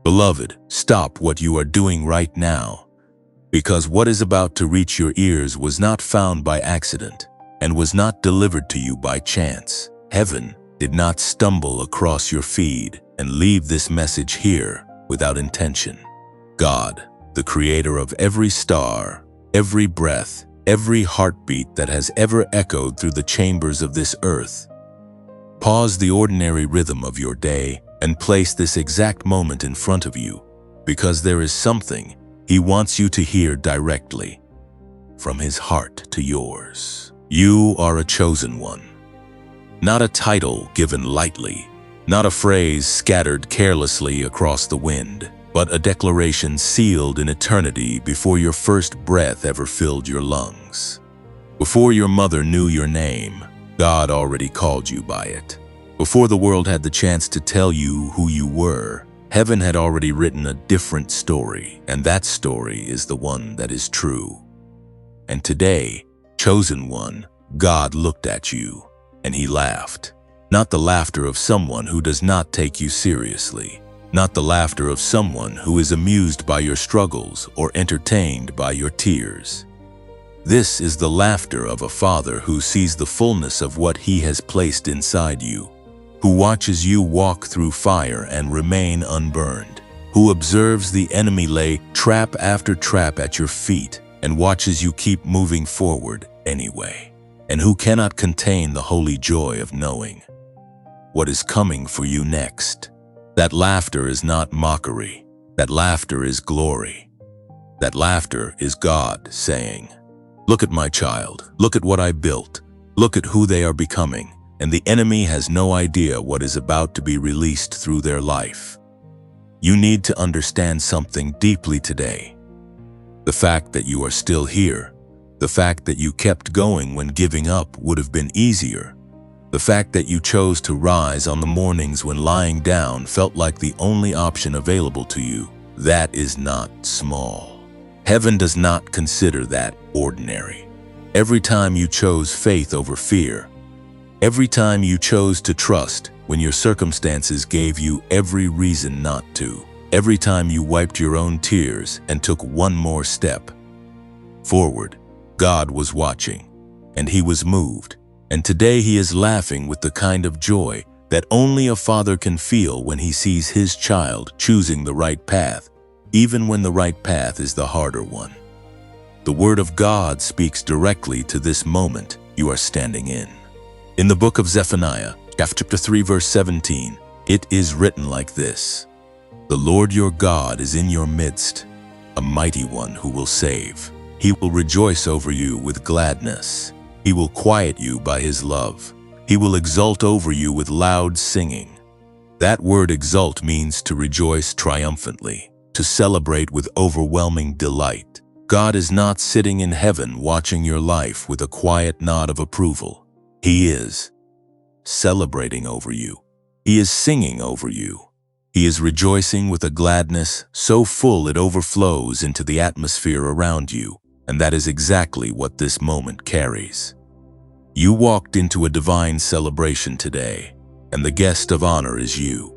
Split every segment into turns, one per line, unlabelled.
Beloved, stop what you are doing right now, because what is about to reach your ears was not found by accident and was not delivered to you by chance. Heaven did not stumble across your feed and leave this message here without intention. God, the creator of every star, every breath, every heartbeat that has ever echoed through the chambers of this earth, pause the ordinary rhythm of your day and place this exact moment in front of you, because there is something He wants you to hear directly from His heart to yours. You are a chosen one. Not a title given lightly, not a phrase scattered carelessly across the wind, but a declaration sealed in eternity before your first breath ever filled your lungs. Before your mother knew your name, God already called you by it. Before the world had the chance to tell you who you were, heaven had already written a different story, and that story is the one that is true. And today, chosen one, God looked at you, and He laughed. Not the laughter of someone who does not take you seriously, not the laughter of someone who is amused by your struggles or entertained by your tears. This is the laughter of a father who sees the fullness of what He has placed inside you, who watches you walk through fire and remain unburned, who observes the enemy lay trap after trap at your feet and watches you keep moving forward anyway, and who cannot contain the holy joy of knowing what is coming for you next. That laughter is not mockery. That laughter is glory. That laughter is God saying, "Look at my child. Look at what I built. Look at who they are becoming." And the enemy has no idea what is about to be released through their life. You need to understand something deeply today. The fact that you are still here, the fact that you kept going when giving up would have been easier, the fact that you chose to rise on the mornings when lying down felt like the only option available to you, that is not small. Heaven does not consider that ordinary. Every time you chose faith over fear, every time you chose to trust when your circumstances gave you every reason not to, every time you wiped your own tears and took one more step forward, God was watching, and He was moved, and today He is laughing with the kind of joy that only a father can feel when he sees his child choosing the right path, even when the right path is the harder one. The Word of God speaks directly to this moment you are standing in. In the book of Zephaniah, chapter 3, verse 17, it is written like this: "The Lord your God is in your midst, a mighty one who will save. He will rejoice over you with gladness. He will quiet you by His love. He will exult over you with loud singing." That word exult means to rejoice triumphantly, to celebrate with overwhelming delight. God is not sitting in heaven watching your life with a quiet nod of approval. He is celebrating over you. He is singing over you. He is rejoicing with a gladness so full it overflows into the atmosphere around you, and that is exactly what this moment carries. You walked into a divine celebration today, and the guest of honor is you.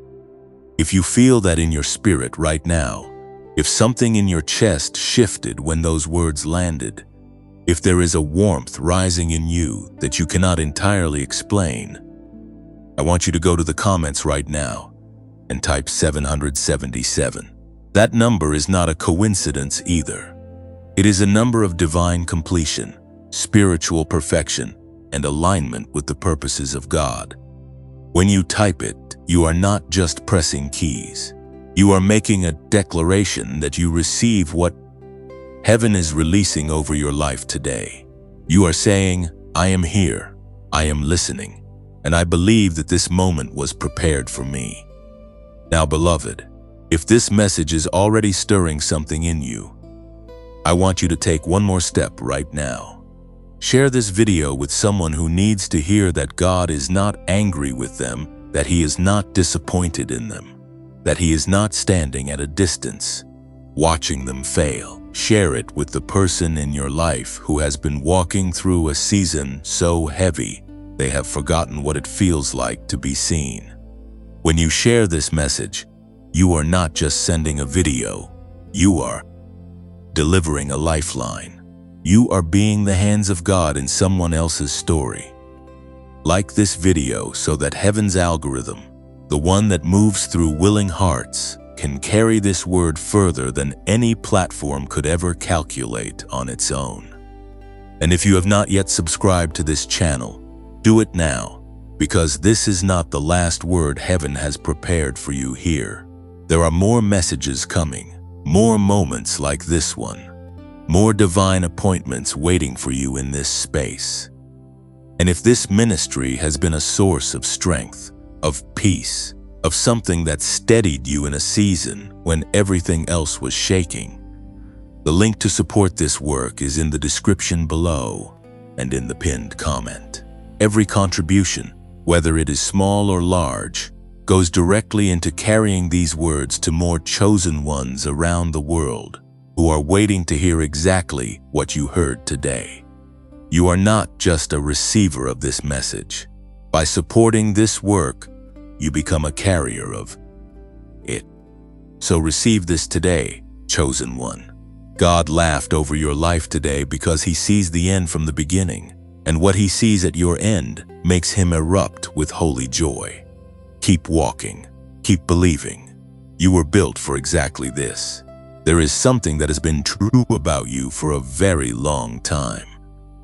If you feel that in your spirit right now, if something in your chest shifted when those words landed, if there is a warmth rising in you that you cannot entirely explain, I want you to go to the comments right now and type 777. That number is not a coincidence either. It is a number of divine completion, spiritual perfection, and alignment with the purposes of God. When you type it, you are not just pressing keys. You are making a declaration that you receive what heaven is releasing over your life today. You are saying, "I am here, I am listening, and I believe that this moment was prepared for me." Now, beloved, if this message is already stirring something in you, I want you to take one more step right now. Share this video with someone who needs to hear that God is not angry with them, that He is not disappointed in them, that He is not standing at a distance, watching them fail. Share it with the person in your life who has been walking through a season so heavy they have forgotten what it feels like to be seen. When you share this message, You are not just sending a video. You are delivering a lifeline. You are being the hands of God in someone else's story. Like this video so that heaven's algorithm, the one that moves through willing hearts, can carry this word further than any platform could ever calculate on its own. And if you have not yet subscribed to this channel, do it now, because this is not the last word heaven has prepared for you here. There are more messages coming, more moments like this one, more divine appointments waiting for you in this space. And if this ministry has been a source of strength, of peace, of something that steadied you in a season when everything else was shaking, the link to support this work is in the description below and in the pinned comment. Every contribution, whether it is small or large, goes directly into carrying these words to more chosen ones around the world who are waiting to hear exactly what you heard today. You are not just a receiver of this message. By supporting this work, you become a carrier of it. So receive this today, chosen one. God laughed over your life today because he sees the end from the beginning, and what he sees at your end makes him erupt with holy joy. Keep walking, keep believing. You were built for exactly this. There is something that has been true about you for a very long time.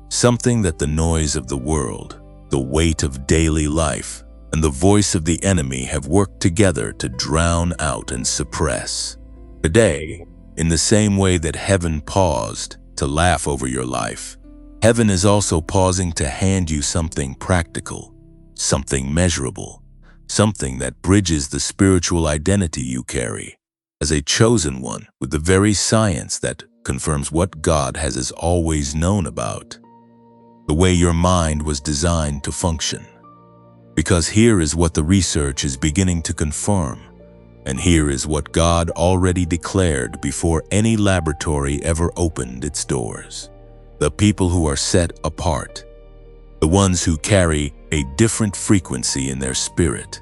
Something that the noise of the world, the weight of daily life, and the voice of the enemy have worked together to drown out and suppress. Today, in the same way that heaven paused to laugh over your life, heaven is also pausing to hand you something practical, something measurable, something that bridges the spiritual identity you carry as a chosen one with the very science that confirms what God has always known about, the way your mind was designed to function. Because here is what the research is beginning to confirm, and here is what God already declared before any laboratory ever opened its doors. The people who are set apart, the ones who carry a different frequency in their spirit,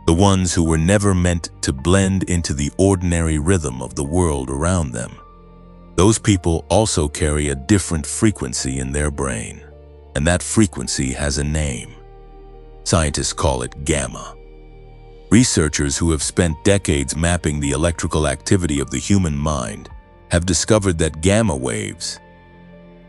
the ones who were never meant to blend into the ordinary rhythm of the world around them. Those people also carry a different frequency in their brain, and that frequency has a name. Scientists call it gamma. Researchers who have spent decades mapping the electrical activity of the human mind have discovered that gamma waves,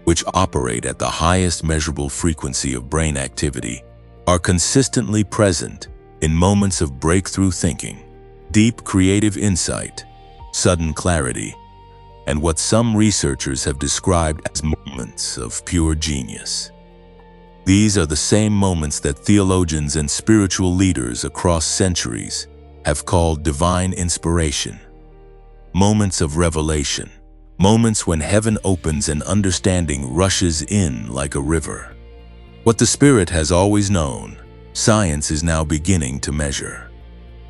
which operate at the highest measurable frequency of brain activity, are consistently present in moments of breakthrough thinking, deep creative insight, sudden clarity, and what some researchers have described as moments of pure genius. These are the same moments that theologians and spiritual leaders across centuries have called divine inspiration. Moments of revelation, moments when heaven opens and understanding rushes in like a river. What the Spirit has always known, science is now beginning to measure.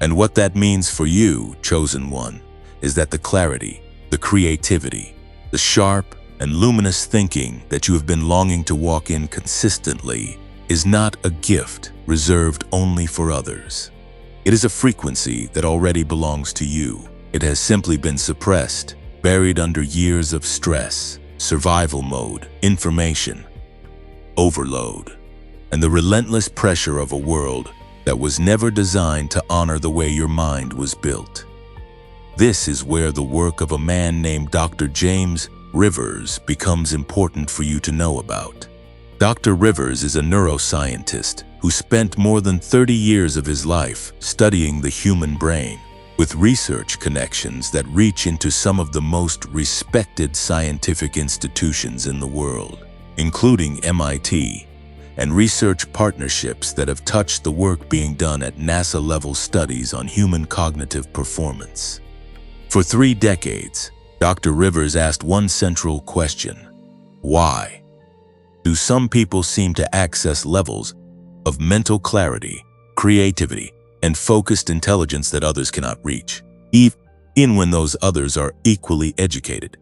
And what that means for you, chosen one, is that the clarity, the creativity, the sharp and luminous thinking that you have been longing to walk in consistently is not a gift reserved only for others. It is a frequency that already belongs to you. It has simply been suppressed, buried under years of stress, survival mode, information overload, and the relentless pressure of a world that was never designed to honor the way your mind was built. This is where the work of a man named Dr. James Rivers becomes important for you to know about. Dr. Rivers is a neuroscientist who spent more than 30 years of his life studying the human brain, with research connections that reach into some of the most respected scientific institutions in the world, including MIT, and research partnerships that have touched the work being done at NASA-level studies on human cognitive performance. For 3 decades, Dr. Rivers asked one central question: why do some people seem to access levels of mental clarity, creativity, and focused intelligence that others cannot reach, even when those others are equally educated,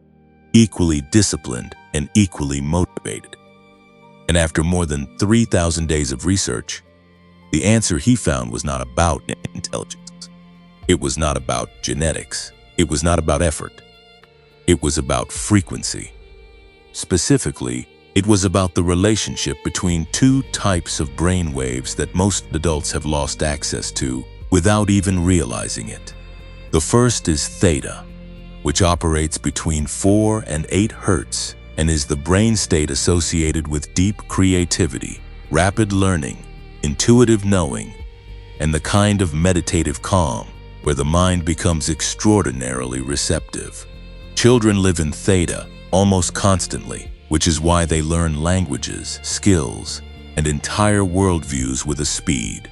equally disciplined, and equally motivated? And after more than 3,000 days of research, the answer he found was not about intelligence. It was not about genetics. It was not about effort. It was about frequency. Specifically, it was about the relationship between two types of brain waves that most adults have lost access to without even realizing it. The first is theta, which operates between 4 and 8 hertz and is the brain state associated with deep creativity, rapid learning, intuitive knowing, and the kind of meditative calm where the mind becomes extraordinarily receptive. Children live in theta almost constantly, which is why they learn languages, skills, and entire worldviews with a speed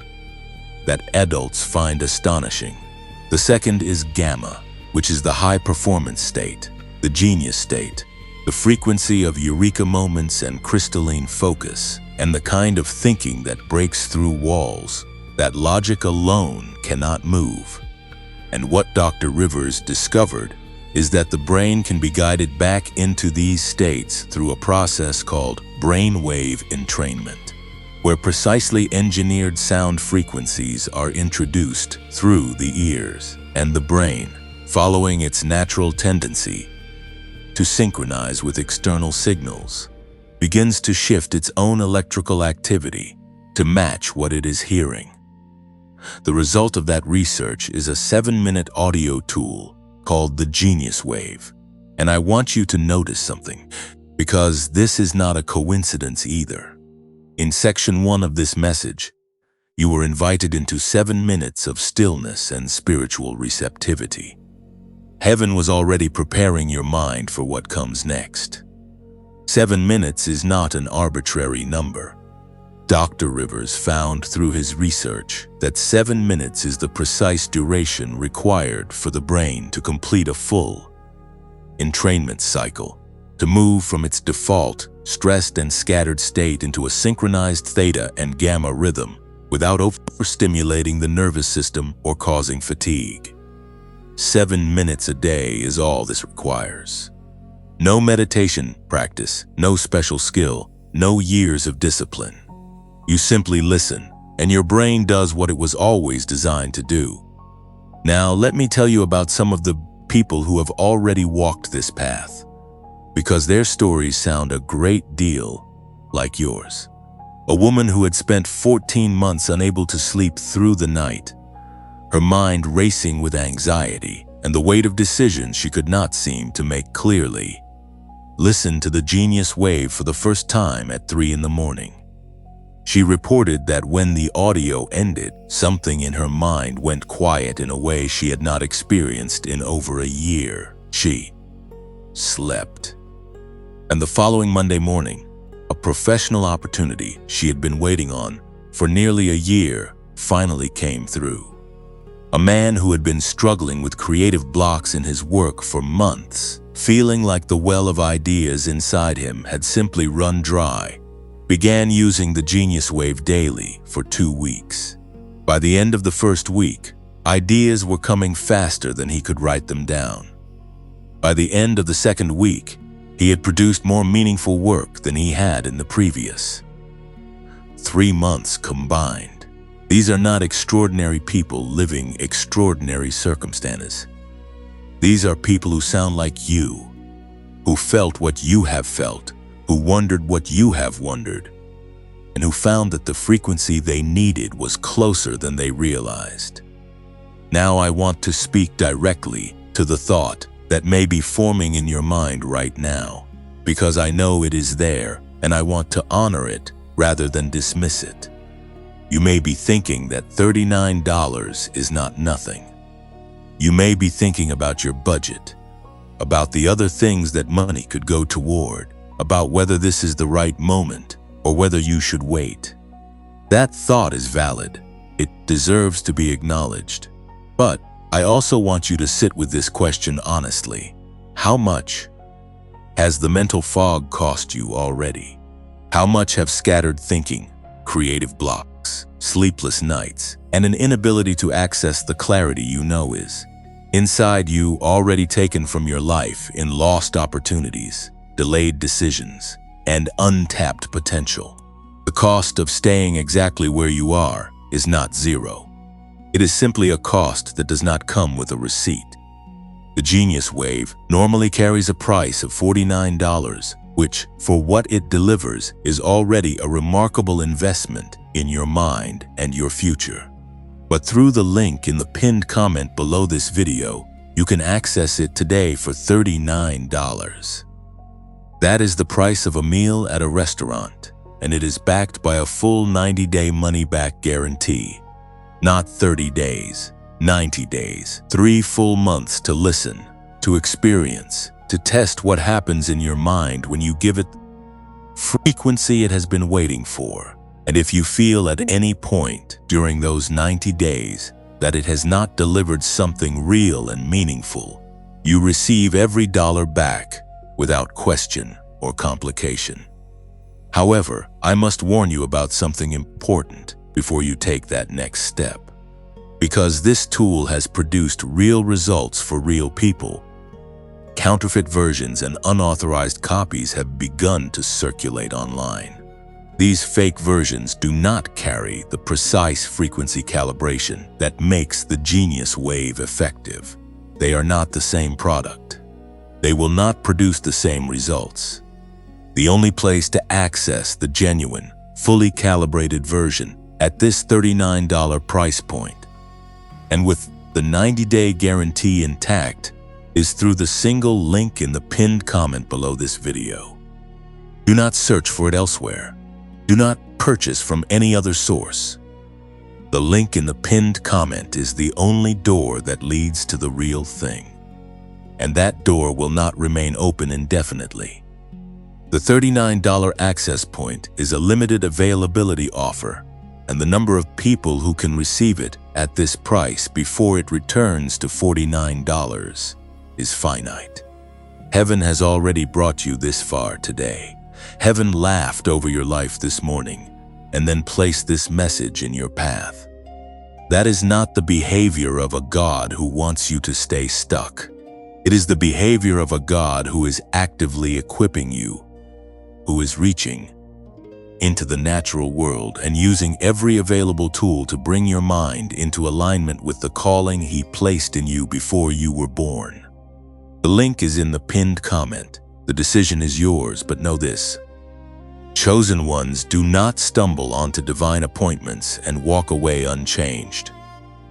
that adults find astonishing. The second is gamma, which is the high-performance state, the genius state, the frequency of eureka moments and crystalline focus, and the kind of thinking that breaks through walls that logic alone cannot move. And what Dr. Rivers discovered is that the brain can be guided back into these states through a process called brainwave entrainment, where precisely engineered sound frequencies are introduced through the ears, and the brain, following its natural tendency to synchronize with external signals, begins to shift its own electrical activity to match what it is hearing. The result of that research is a 7-minute audio tool called the Genius Wave. And I want you to notice something, because this is not a coincidence either. In section 1 of this message, you were invited into 7 minutes of stillness and spiritual receptivity. Heaven was already preparing your mind for what comes next. 7 minutes is not an arbitrary number. Dr. Rivers found through his research that 7 minutes is the precise duration required for the brain to complete a full entrainment cycle, to move from its default, stressed and scattered state into a synchronized theta and gamma rhythm without overstimulating the nervous system or causing fatigue. 7 minutes a day is all this requires. No meditation practice, no special skill, no years of discipline. You simply listen, and your brain does what it was always designed to do. Now, let me tell you about some of the people who have already walked this path, because their stories sound a great deal like yours. A woman who had spent 14 months unable to sleep through the night, her mind racing with anxiety and the weight of decisions she could not seem to make clearly, listened to the Genius Wave for the first time at 3 in the morning. She reported that when the audio ended, something in her mind went quiet in a way she had not experienced in over a year. She slept. And the following Monday morning, a professional opportunity she had been waiting on for nearly a year finally came through. A man who had been struggling with creative blocks in his work for months, feeling like the well of ideas inside him had simply run dry, began using the Genius Wave daily for 2 weeks. By the end of the first week, ideas were coming faster than he could write them down. By the end of the second week, he had produced more meaningful work than he had in the previous 3 months combined. These are not extraordinary people living extraordinary circumstances. These are people who sound like you, who felt what you have felt, who wondered what you have wondered, and who found that the frequency they needed was closer than they realized. Now I want to speak directly to the thought that may be forming in your mind right now, because I know it is there and I want to honor it rather than dismiss it. You may be thinking that $39 is not nothing. You may be thinking about your budget, about the other things that money could go toward, about whether this is the right moment or whether you should wait. That thought is valid. It deserves to be acknowledged. But I also want you to sit with this question honestly. How much has the mental fog cost you already? How much have scattered thinking, creative blocks, sleepless nights, and an inability to access the clarity you know is inside you already taken from your life in lost opportunities, delayed decisions, and untapped potential? The cost of staying exactly where you are is not zero. It is simply a cost that does not come with a receipt. The Genius Wave normally carries a price of $49, which, for what it delivers, is already a remarkable investment in your mind and your future. But through the link in the pinned comment below this video, you can access it today for $39. That is the price of a meal at a restaurant, and it is backed by a full 90-day money-back guarantee. Not 30 days, 90 days, 3 full months to listen, to experience, to test what happens in your mind when you give it frequency it has been waiting for. And if you feel at any point during those 90 days that it has not delivered something real and meaningful, you receive every dollar back without question or complication. However, I must warn you about something important before you take that next step. Because this tool has produced real results for real people, counterfeit versions and unauthorized copies have begun to circulate online. These fake versions do not carry the precise frequency calibration that makes the Genius Wave effective. They are not the same product. They will not produce the same results. The only place to access the genuine, fully calibrated version at this $39 price point, and with the 90-day guarantee intact, is through the single link in the pinned comment below this video. Do not search for it elsewhere. Do not purchase from any other source. The link in the pinned comment is the only door that leads to the real thing. And that door will not remain open indefinitely. The $39 access point is a limited availability offer, and the number of people who can receive it at this price before it returns to $49 is finite. Heaven has already brought you this far today. Heaven laughed over your life this morning and then placed this message in your path. That is not the behavior of a God who wants you to stay stuck. It is the behavior of a God who is actively equipping you, who is reaching into the natural world and using every available tool to bring your mind into alignment with the calling He placed in you before you were born. The link is in the pinned comment. The decision is yours, but know this: chosen ones do not stumble onto divine appointments and walk away unchanged.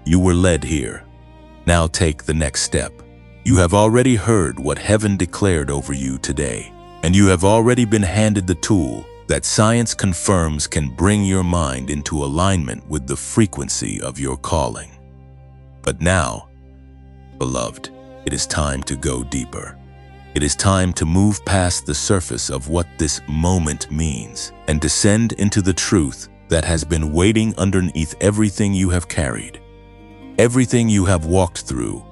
You were led here. Now take the next step. You have already heard what heaven declared over you today, and you have already been handed the tool that science confirms can bring your mind into alignment with the frequency of your calling. But now, beloved, it is time to go deeper. It is time to move past the surface of what this moment means and descend into the truth that has been waiting underneath everything you have carried, everything you have walked through,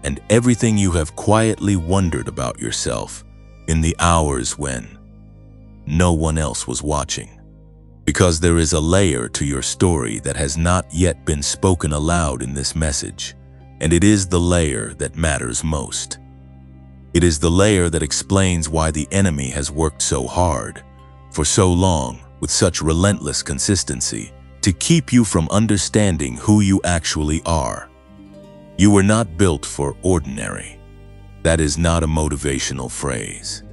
and everything you have quietly wondered about yourself in the hours when no one else was watching. Because there is a layer to your story that has not yet been spoken aloud in this message, and it is the layer that matters most. It is the layer that explains why the enemy has worked so hard, for so long, with such relentless consistency, to keep you from understanding who you actually are. You were not built for ordinary. That is not a motivational phrase.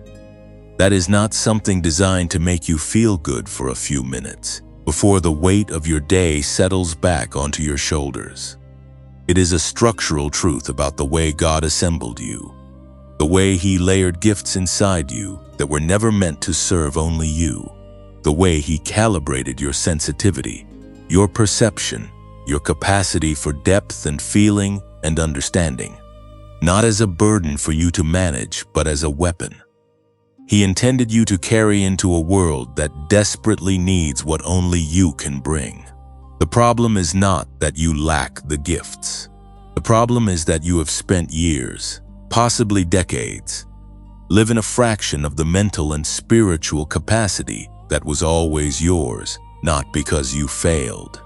That is not something designed to make you feel good for a few minutes before the weight of your day settles back onto your shoulders. It is a structural truth about the way God assembled you, the way He layered gifts inside you that were never meant to serve only you, the way He calibrated your sensitivity, your perception, your capacity for depth and feeling and understanding, not as a burden for you to manage, but as a weapon. He intended you to carry into a world that desperately needs what only you can bring. The problem is not that you lack the gifts. The problem is that you have spent years, possibly decades, live in a fraction of the mental and spiritual capacity that was always yours, not because you failed,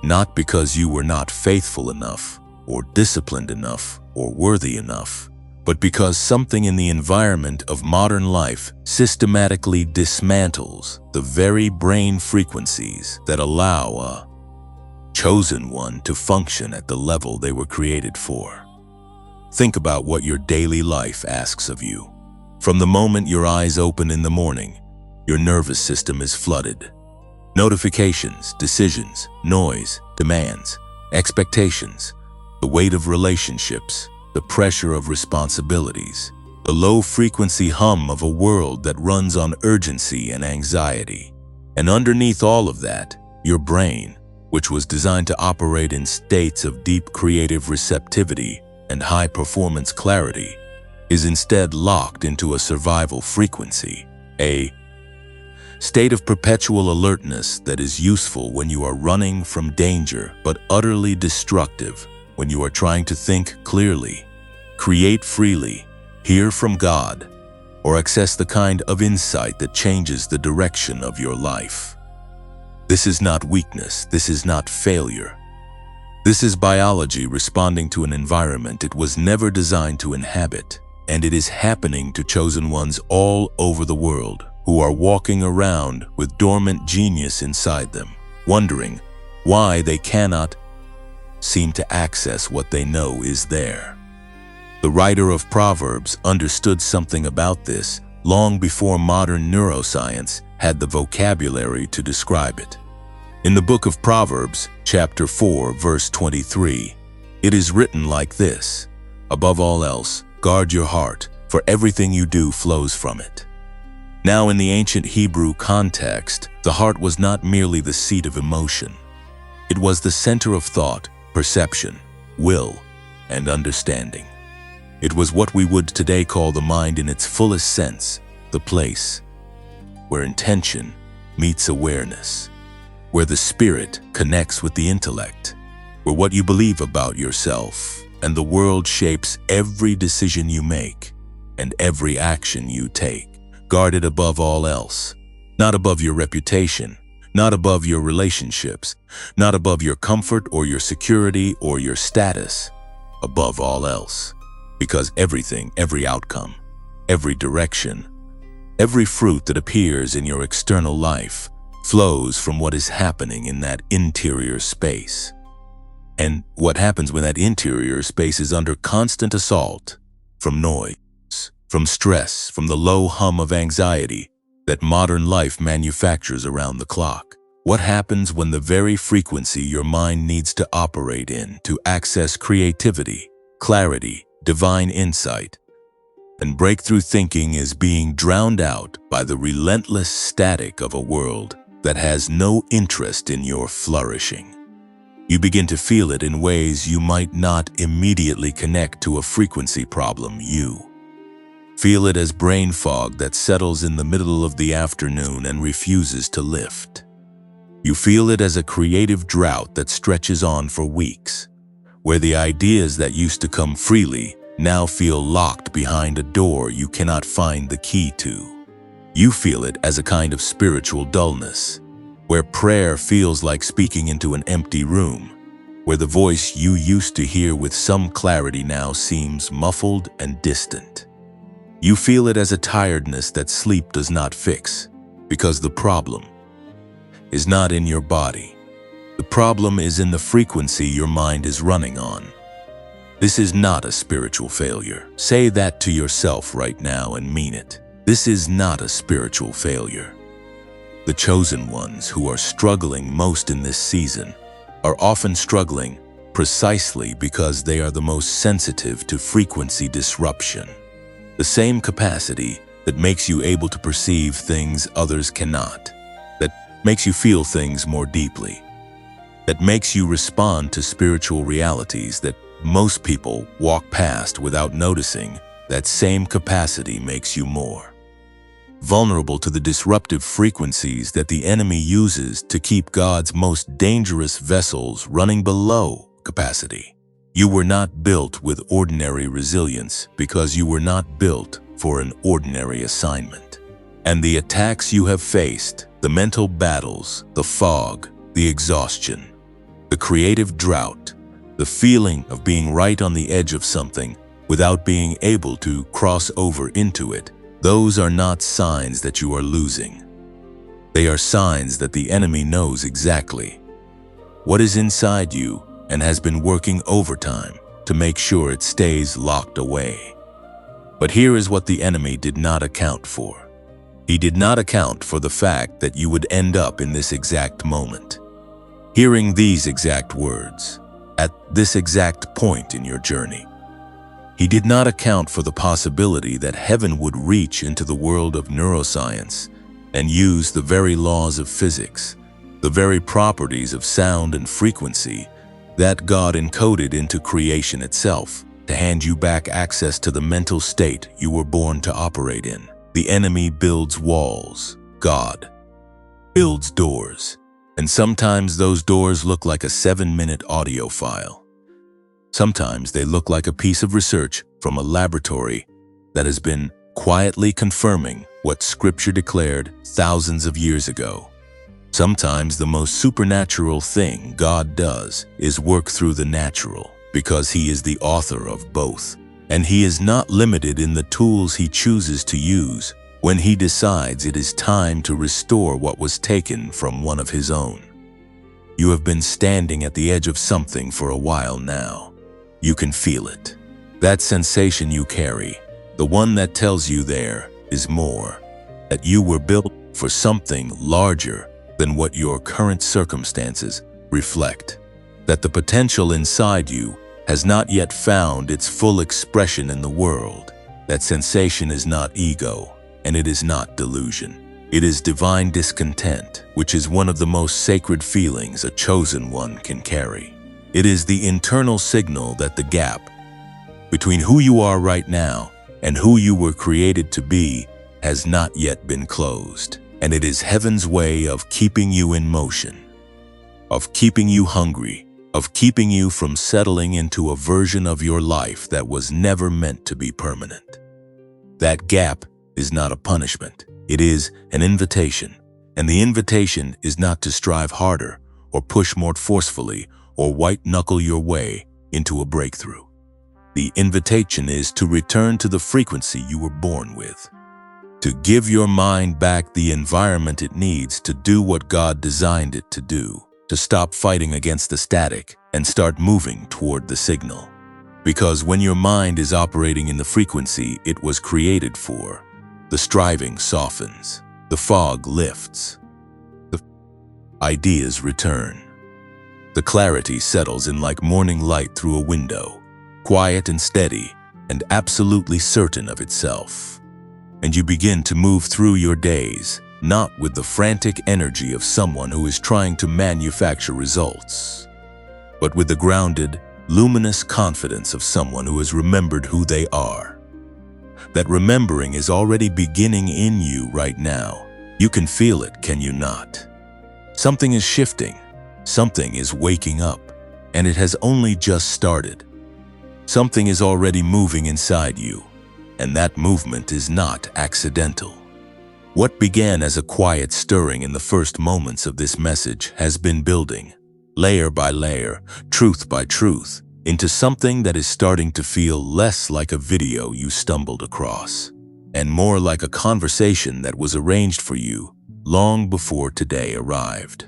not because you were not faithful enough, or disciplined enough, or worthy enough, but because something in the environment of modern life systematically dismantles the very brain frequencies that allow a chosen one to function at the level they were created for. Think about what your daily life asks of you. From the moment your eyes open in the morning, your nervous system is flooded. Notifications, decisions, noise, demands, expectations, the weight of relationships, the pressure of responsibilities, the low-frequency hum of a world that runs on urgency and anxiety. And underneath all of that, your brain, which was designed to operate in states of deep creative receptivity and high-performance clarity, is instead locked into a survival frequency, a state of perpetual alertness that is useful when you are running from danger but utterly destructive when you are trying to think clearly, create freely, hear from God, or access the kind of insight that changes the direction of your life. This is not weakness, this is not failure. This is biology responding to an environment it was never designed to inhabit, and it is happening to chosen ones all over the world who are walking around with dormant genius inside them, wondering why they cannot seem to access what they know is there. The writer of Proverbs understood something about this long before modern neuroscience had the vocabulary to describe it. In the book of Proverbs, chapter 4, verse 23, it is written like this: "Above all else, guard your heart, for everything you do flows from it." Now, in the ancient Hebrew context, the heart was not merely the seat of emotion. It was the center of thought, perception, will, and understanding. It was what we would today call the mind in its fullest sense, the place where intention meets awareness, where the spirit connects with the intellect, where what you believe about yourself and the world shapes every decision you make and every action you take. Guard it above all else, not above your reputation, not above your relationships, not above your comfort or your security or your status, above all else. Because everything, every outcome, every direction, every fruit that appears in your external life flows from what is happening in that interior space. And what happens when that interior space is under constant assault from noise, from stress, from the low hum of anxiety that modern life manufactures around the clock? What happens when the very frequency your mind needs to operate in to access creativity, clarity, divine insight, and breakthrough thinking is being drowned out by the relentless static of a world that has no interest in your flourishing? You begin to feel it in ways you might not immediately connect to a frequency problem. You feel it as brain fog that settles in the middle of the afternoon and refuses to lift. You feel it as a creative drought that stretches on for weeks, where the ideas that used to come freely now feel locked behind a door you cannot find the key to. You feel it as a kind of spiritual dullness, where prayer feels like speaking into an empty room, where the voice you used to hear with some clarity now seems muffled and distant. You feel it as a tiredness that sleep does not fix, because the problem is not in your body. The problem is in the frequency your mind is running on. This is not a spiritual failure. Say that to yourself right now and mean it. This is not a spiritual failure. The chosen ones who are struggling most in this season are often struggling precisely because they are the most sensitive to frequency disruption. The same capacity that makes you able to perceive things others cannot, that makes you feel things more deeply, that makes you respond to spiritual realities that most people walk past without noticing. That same capacity makes you more vulnerable to the disruptive frequencies that the enemy uses to keep God's most dangerous vessels running below capacity. You were not built with ordinary resilience because you were not built for an ordinary assignment. And the attacks you have faced, the mental battles, the fog, the exhaustion, the creative drought, the feeling of being right on the edge of something without being able to cross over into it, those are not signs that you are losing. They are signs that the enemy knows exactly what is inside you and has been working overtime to make sure it stays locked away. But here is what the enemy did not account for. He did not account for the fact that you would end up in this exact moment, hearing these exact words, at this exact point in your journey. He did not account for the possibility that heaven would reach into the world of neuroscience and use the very laws of physics, the very properties of sound and frequency that God encoded into creation itself, to hand you back access to the mental state you were born to operate in. The enemy builds walls. God builds doors. And sometimes those doors look like a 7-minute audio file. Sometimes they look like a piece of research from a laboratory that has been quietly confirming what Scripture declared thousands of years ago. Sometimes the most supernatural thing God does is work through the natural, because He is the author of both. And He is not limited in the tools He chooses to use when He decides it is time to restore what was taken from one of His own. You have been standing at the edge of something for a while now. You can feel it. That sensation you carry, the one that tells you there is more, that you were built for something larger than what your current circumstances reflect, that the potential inside you has not yet found its full expression in the world. That sensation is not ego, and it is not delusion. It is divine discontent, which is one of the most sacred feelings a chosen one can carry. It is the internal signal that the gap between who you are right now and who you were created to be has not yet been closed. And it is heaven's way of keeping you in motion, of keeping you hungry, of keeping you from settling into a version of your life that was never meant to be permanent. That gap is not a punishment. It is an invitation. And the invitation is not to strive harder or push more forcefully or white-knuckle your way into a breakthrough. The invitation is to return to the frequency you were born with, to give your mind back the environment it needs to do what God designed it to do, to stop fighting against the static and start moving toward the signal. Because when your mind is operating in the frequency it was created for, the striving softens, the fog lifts, the ideas return. The clarity settles in like morning light through a window, quiet and steady and absolutely certain of itself. And you begin to move through your days, not with the frantic energy of someone who is trying to manufacture results, but with the grounded, luminous confidence of someone who has remembered who they are. That remembering is already beginning in you right now. You can feel it, can you not? Something is shifting, something is waking up, and it has only just started. Something is already moving inside you. And that movement is not accidental. What began as a quiet stirring in the first moments of this message has been building, layer by layer, truth by truth, into something that is starting to feel less like a video you stumbled across, and more like a conversation that was arranged for you long before today arrived.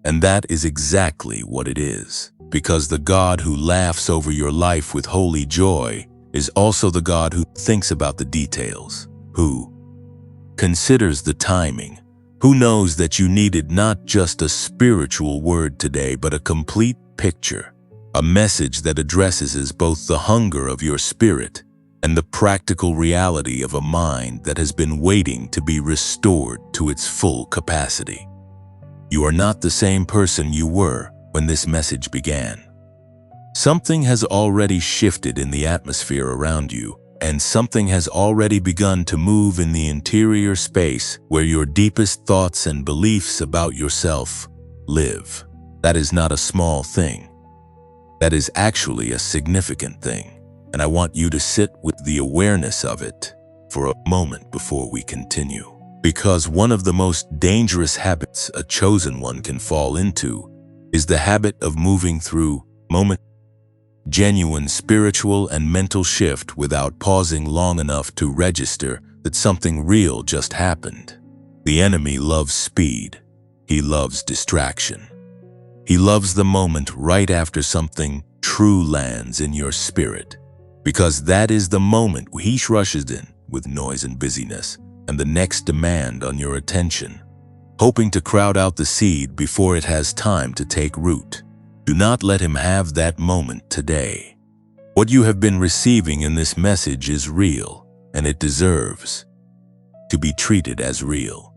And that is exactly what it is, because the God who laughs over your life with holy joy is also the God who thinks about the details, who considers the timing, who knows that you needed not just a spiritual word today, but a complete picture, a message that addresses both the hunger of your spirit and the practical reality of a mind that has been waiting to be restored to its full capacity. You are not the same person you were when this message began. Something has already shifted in the atmosphere around you, and something has already begun to move in the interior space where your deepest thoughts and beliefs about yourself live. That is not a small thing. That is actually a significant thing, and I want you to sit with the awareness of it for a moment before we continue. Because one of the most dangerous habits a chosen one can fall into is the habit of moving through genuine spiritual and mental shift without pausing long enough to register that something real just happened. The enemy loves speed. He loves distraction. He loves the moment right after something true lands in your spirit, because that is the moment he rushes in with noise and busyness and the next demand on your attention, hoping to crowd out the seed before it has time to take root. Do not let him have that moment today. What you have been receiving in this message is real, and it deserves to be treated as real.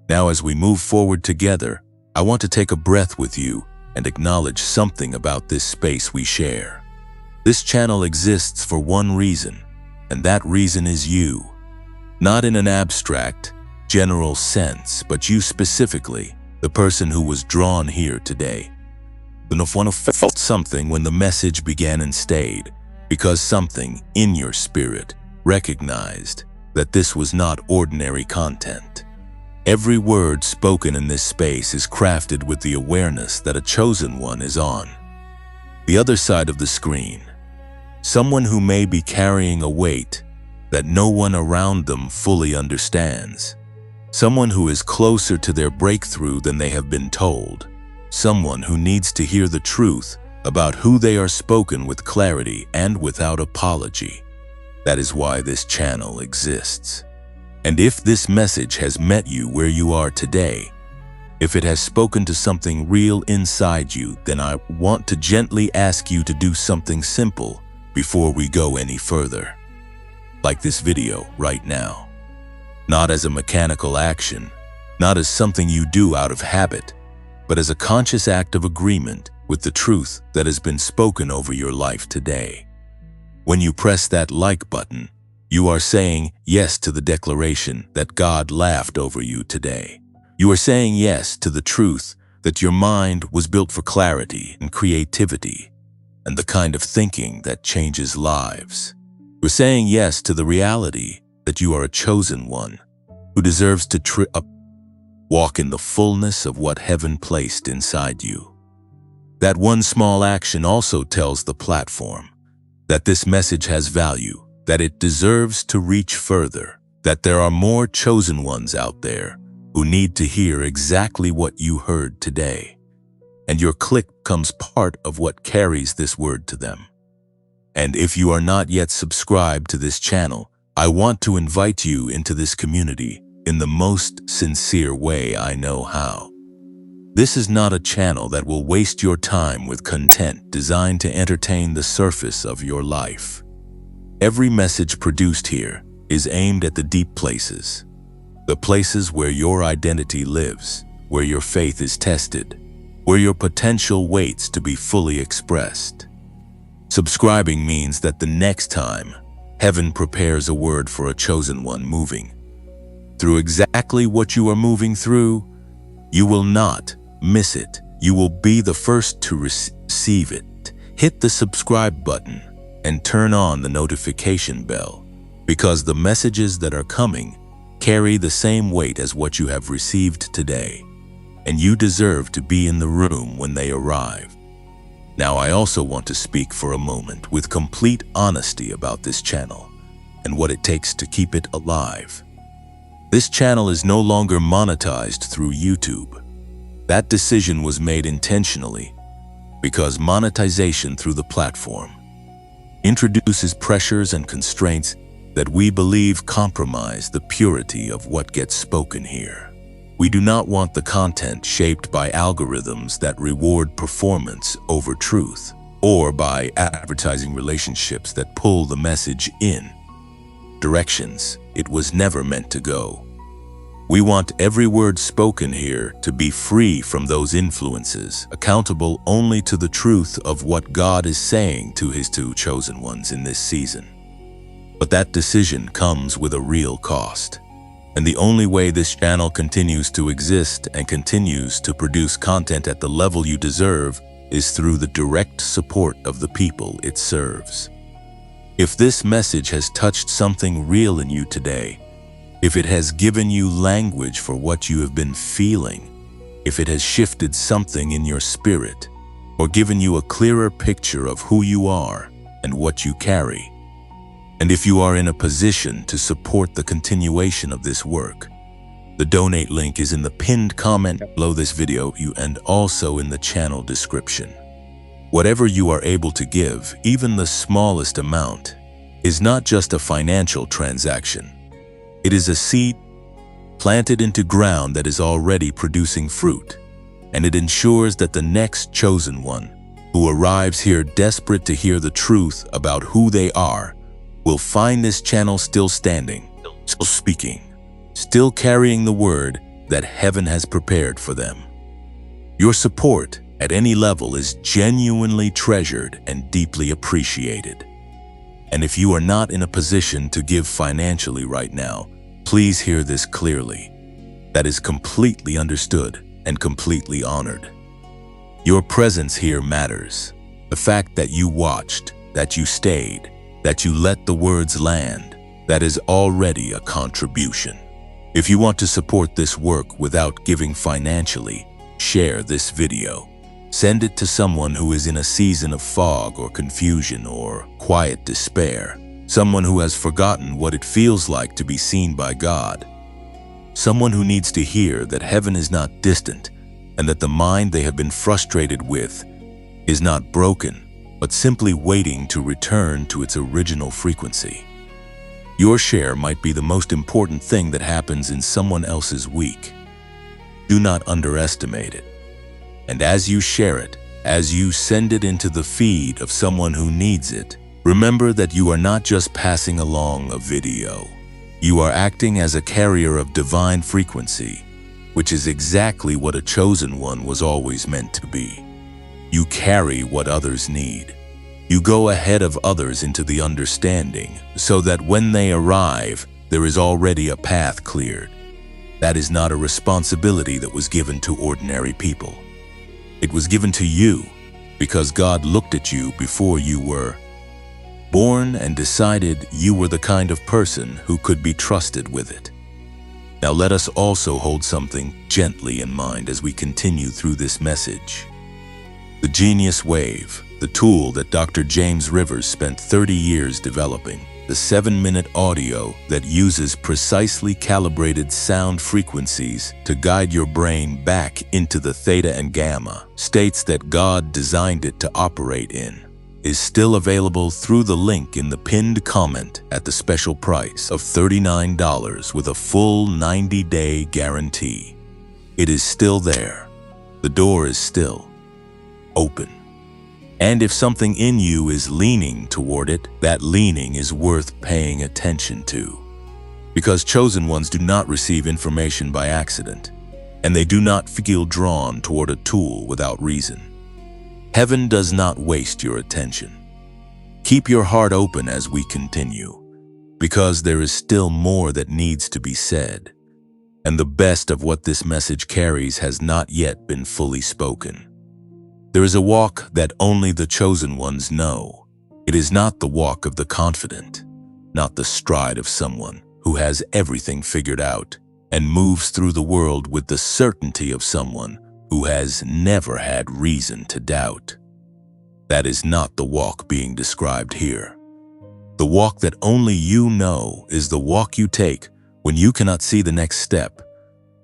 Now, as we move forward together, I want to take a breath with you and acknowledge something about this space we share. This channel exists for one reason, and that reason is you. Not in an abstract, general sense, but you specifically, the person who was drawn here today. The one felt something when the message began and stayed, because something in your spirit recognized that this was not ordinary content. Every word spoken in this space is crafted with the awareness that a chosen one is on the other side of the screen. Someone who may be carrying a weight that no one around them fully understands. Someone who is closer to their breakthrough than they have been told. Someone who needs to hear the truth about who they are, spoken with clarity and without apology. That is why this channel exists. And if this message has met you where you are today, if it has spoken to something real inside you, then I want to gently ask you to do something simple before we go any further. Like this video right now. Not as a mechanical action, not as something you do out of habit, but as a conscious act of agreement with the truth that has been spoken over your life today. When you press that like button, you are saying yes to the declaration that God laughed over you today. You are saying yes to the truth that your mind was built for clarity and creativity and the kind of thinking that changes lives. You're saying yes to the reality that you are a chosen one who deserves to walk in the fullness of what heaven placed inside you. That one small action also tells the platform that this message has value, that it deserves to reach further, that there are more chosen ones out there who need to hear exactly what you heard today. And your click becomes part of what carries this word to them. And if you are not yet subscribed to this channel, I want to invite you into this community in the most sincere way I know how. This is not a channel that will waste your time with content designed to entertain the surface of your life. Every message produced here is aimed at the deep places, the places where your identity lives, where your faith is tested, where your potential waits to be fully expressed. Subscribing means that the next time heaven prepares a word for a chosen one moving through exactly what you are moving through, you will not miss it. You will be the first to receive it. Hit the subscribe button and turn on the notification bell, because the messages that are coming carry the same weight as what you have received today, and you deserve to be in the room when they arrive. Now, I also want to speak for a moment with complete honesty about this channel and what it takes to keep it alive. This channel is no longer monetized through YouTube. That decision was made intentionally because monetization through the platform introduces pressures and constraints that we believe compromise the purity of what gets spoken here. We do not want the content shaped by algorithms that reward performance over truth, or by advertising relationships that pull the message in directions it was never meant to go. We want every word spoken here to be free from those influences, accountable only to the truth of what God is saying to His two chosen ones in this season. But that decision comes with a real cost. And the only way this channel continues to exist and continues to produce content at the level you deserve is through the direct support of the people it serves. If this message has touched something real in you today, if it has given you language for what you have been feeling, if it has shifted something in your spirit, or given you a clearer picture of who you are and what you carry, and if you are in a position to support the continuation of this work, The donate link is in the pinned comment below this video and also in the channel description. Whatever you are able to give, even the smallest amount, is not just a financial transaction. It is a seed planted into ground that is already producing fruit, and it ensures that the next chosen one, who arrives here desperate to hear the truth about who they are, will find this channel still standing, still speaking, still carrying the word that heaven has prepared for them. Your support at any level is genuinely treasured and deeply appreciated. And if you are not in a position to give financially right now, please hear this clearly. That is completely understood and completely honored. Your presence here matters. The fact that you watched, that you stayed, that you let the words land, that is already a contribution. If you want to support this work without giving financially, share this video. Send it to someone who is in a season of fog or confusion or quiet despair. Someone who has forgotten what it feels like to be seen by God. Someone who needs to hear that heaven is not distant and that the mind they have been frustrated with is not broken, but simply waiting to return to its original frequency. Your share might be the most important thing that happens in someone else's week. Do not underestimate it. And as you share it, as you send it into the feed of someone who needs it, remember that you are not just passing along a video. You are acting as a carrier of divine frequency, which is exactly what a chosen one was always meant to be. You carry what others need. You go ahead of others into the understanding, so that when they arrive, there is already a path cleared. That is not a responsibility that was given to ordinary people. It was given to you because God looked at you before you were born and decided you were the kind of person who could be trusted with it. Now let us also hold something gently in mind as we continue through this message. The Genius Wave, the tool that Dr. James Rivers spent 30 years developing, the 7-minute audio that uses precisely calibrated sound frequencies to guide your brain back into the theta and gamma states that God designed it to operate in, is still available through the link in the pinned comment at the special price of $39 with a full 90-day guarantee. It is still there. The door is still open. And if something in you is leaning toward it, that leaning is worth paying attention to. Because chosen ones do not receive information by accident, and they do not feel drawn toward a tool without reason. Heaven does not waste your attention. Keep your heart open as we continue, because there is still more that needs to be said, and the best of what this message carries has not yet been fully spoken. There is a walk that only the chosen ones know. It is not the walk of the confident, not the stride of someone who has everything figured out and moves through the world with the certainty of someone who has never had reason to doubt. That is not the walk being described here. The walk that only you know is the walk you take when you cannot see the next step,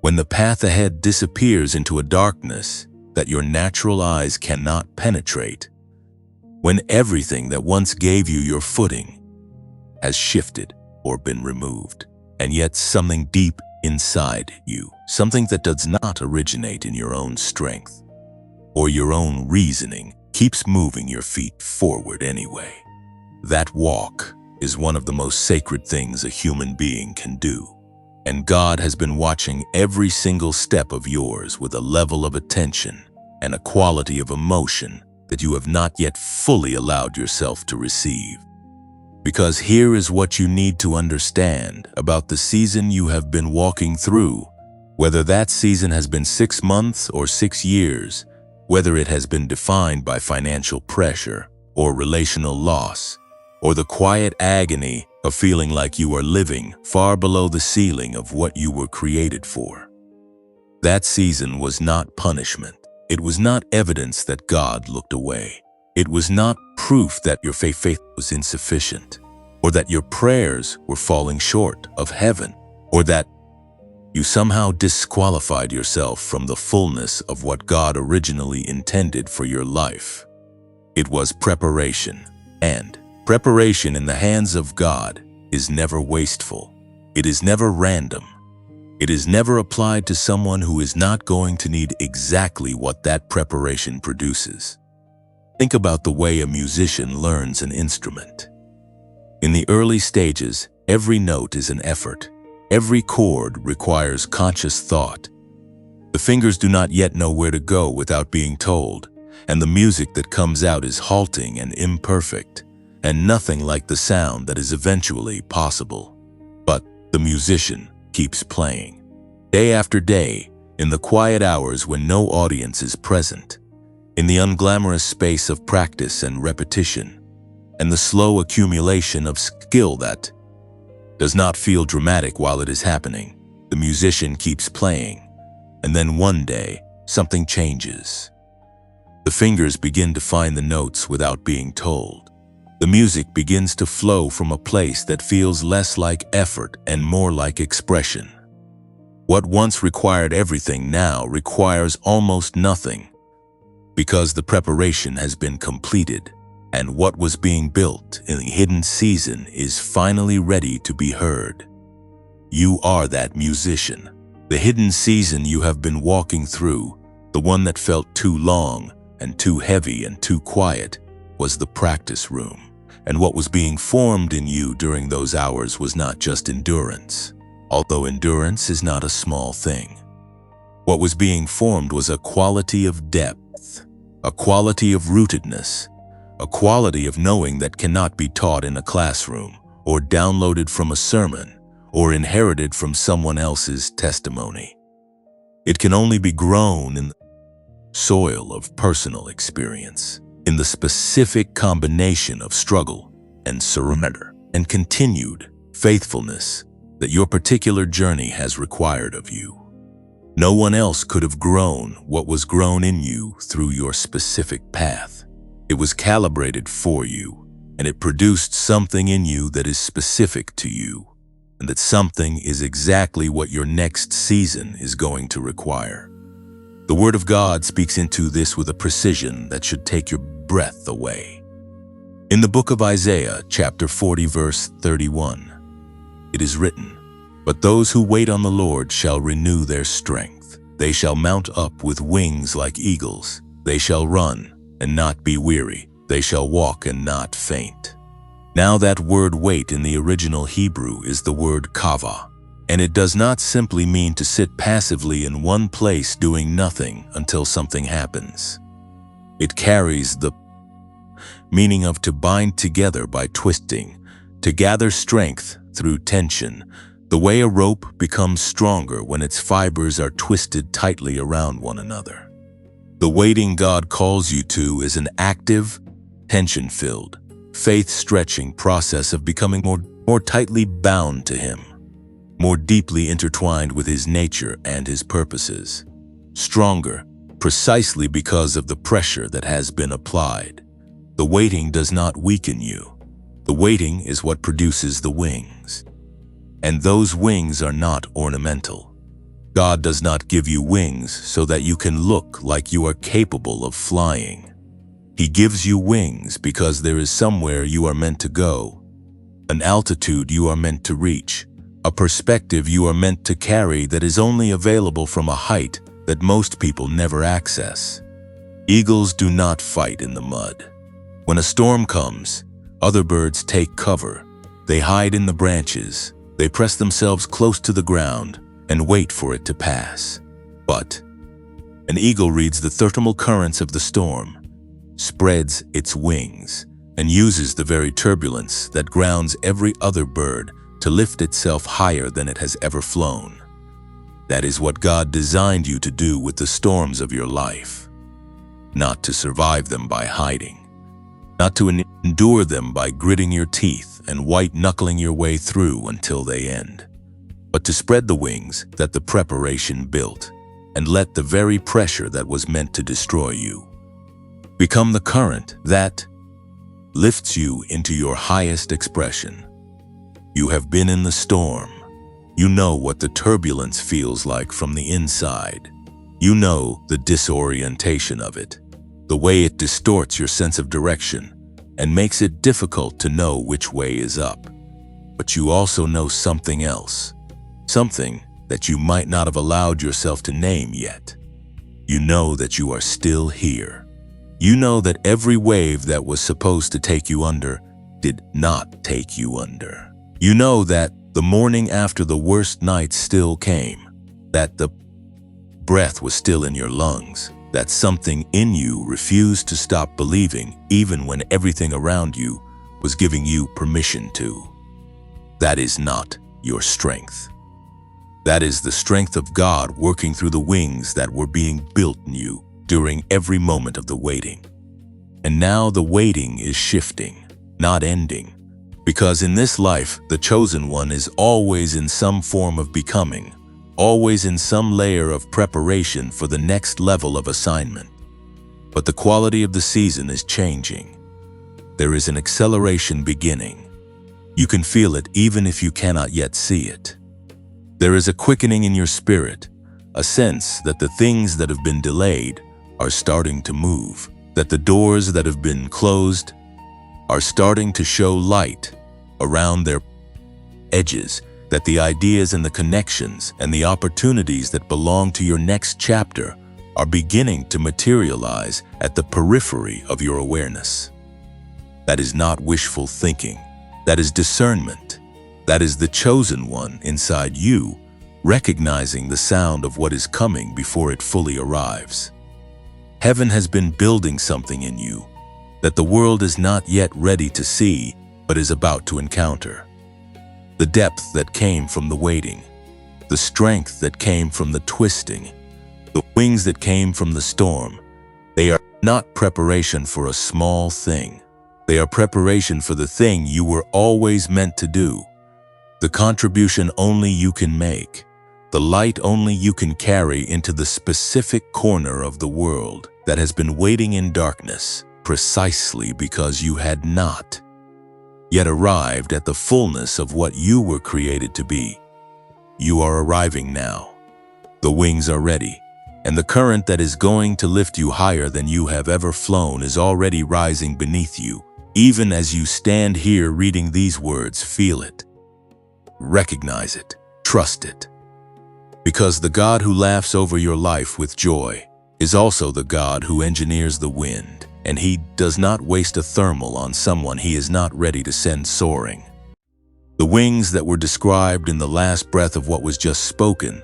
when the path ahead disappears into a darkness that your natural eyes cannot penetrate, when everything that once gave you your footing has shifted or been removed, and yet something deep inside you, something that does not originate in your own strength or your own reasoning, keeps moving your feet forward anyway. That walk is one of the most sacred things a human being can do. And God has been watching every single step of yours with a level of attention and a quality of emotion that you have not yet fully allowed yourself to receive. Because here is what you need to understand about the season you have been walking through, whether that season has been 6 months or 6 years, whether it has been defined by financial pressure or relational loss, or the quiet agony of feeling like you are living far below the ceiling of what you were created for. That season was not punishment. It was not evidence that God looked away. It was not proof that your faith was insufficient, or that your prayers were falling short of heaven, or that You somehow disqualified yourself from the fullness of what God originally intended for your life. It was preparation, and preparation in the hands of God is never wasteful. It is never random. It is never applied to someone who is not going to need exactly what that preparation produces. Think about the way a musician learns an instrument. In the early stages, every note is an effort. Every chord requires conscious thought. The fingers do not yet know where to go without being told, and the music that comes out is halting and imperfect, and nothing like the sound that is eventually possible. But the musician keeps playing. Day after day, in the quiet hours when no audience is present, in the unglamorous space of practice and repetition, and the slow accumulation of skill that does not feel dramatic while it is happening, the musician keeps playing, and then one day, something changes. The fingers begin to find the notes without being told. The music begins to flow from a place that feels less like effort and more like expression. What once required everything now requires almost nothing, because the preparation has been completed, and what was being built in the hidden season is finally ready to be heard. You are that musician. The hidden season you have been walking through, the one that felt too long and too heavy and too quiet, was the practice room. And what was being formed in you during those hours was not just endurance, although endurance is not a small thing. What was being formed was a quality of depth, a quality of rootedness, a quality of knowing that cannot be taught in a classroom, or downloaded from a sermon, or inherited from someone else's testimony. It can only be grown in the soil of personal experience, in the specific combination of struggle and surrender and continued faithfulness that your particular journey has required of you. No one else could have grown what was grown in you through your specific path. It was calibrated for you, and it produced something in you that is specific to you, and that something is exactly what your next season is going to require. The Word of God speaks into this with a precision that should take your breath away. In the book of Isaiah, chapter 40, verse 31, it is written, "But those who wait on the Lord shall renew their strength. They shall mount up with wings like eagles. They shall run and not be weary. They shall walk and not faint." Now that word wait in the original Hebrew is the word kava, and it does not simply mean to sit passively in one place doing nothing until something happens. It carries the meaning of to bind together by twisting, to gather strength through tension, the way a rope becomes stronger when its fibers are twisted tightly around one another. The waiting God calls you to is an active, tension-filled, faith-stretching process of becoming more tightly bound to Him, more deeply intertwined with His nature and His purposes, stronger precisely because of the pressure that has been applied. The waiting does not weaken you. The waiting is what produces the wings. And those wings are not ornamental. God does not give you wings so that you can look like you are capable of flying. He gives you wings because there is somewhere you are meant to go, an altitude you are meant to reach, a perspective you are meant to carry that is only available from a height that most people never access. Eagles do not fight in the mud. When a storm comes, other birds take cover. They hide in the branches. They press themselves close to the ground and wait for it to pass. But an eagle reads the thermal currents of the storm, spreads its wings, and uses the very turbulence that grounds every other bird to lift itself higher than it has ever flown. That is what God designed you to do with the storms of your life. Not to survive them by hiding, not to endure them by gritting your teeth and white-knuckling your way through until they end, but to spread the wings that the preparation built and let the very pressure that was meant to destroy you become the current that lifts you into your highest expression. You have been in the storm. You know what the turbulence feels like from the inside. You know the disorientation of it, the way it distorts your sense of direction and makes it difficult to know which way is up. But you also know something else, something that you might not have allowed yourself to name yet. You know that you are still here. You know that every wave that was supposed to take you under did not take you under. You know that the morning after the worst night still came, that the breath was still in your lungs, that something in you refused to stop believing even when everything around you was giving you permission to. That is not your strength. That is the strength of God working through the wings that were being built in you during every moment of the waiting. And now the waiting is shifting, not ending. Because in this life, the chosen one is always in some form of becoming, always in some layer of preparation for the next level of assignment. But the quality of the season is changing. There is an acceleration beginning. You can feel it even if you cannot yet see it. There is a quickening in your spirit, a sense that the things that have been delayed are starting to move, that the doors that have been closed are starting to show light around their edges, that the ideas and the connections and the opportunities that belong to your next chapter are beginning to materialize at the periphery of your awareness. That is not wishful thinking. That is discernment. That is the chosen one inside you, recognizing the sound of what is coming before it fully arrives. Heaven has been building something in you that the world is not yet ready to see, but is about to encounter. The depth that came from the waiting, the strength that came from the twisting, the wings that came from the storm, they are not preparation for a small thing. They are preparation for the thing you were always meant to do, the contribution only you can make, the light only you can carry into the specific corner of the world that has been waiting in darkness precisely because you had not yet arrived at the fullness of what you were created to be. You are arriving now. The wings are ready, and the current that is going to lift you higher than you have ever flown is already rising beneath you. Even as you stand here reading these words, feel it. Recognize it. Trust it. Because the God who laughs over your life with joy is also the God who engineers the wind, and he does not waste a thermal on someone he is not ready to send soaring. The wings that were described in the last breath of what was just spoken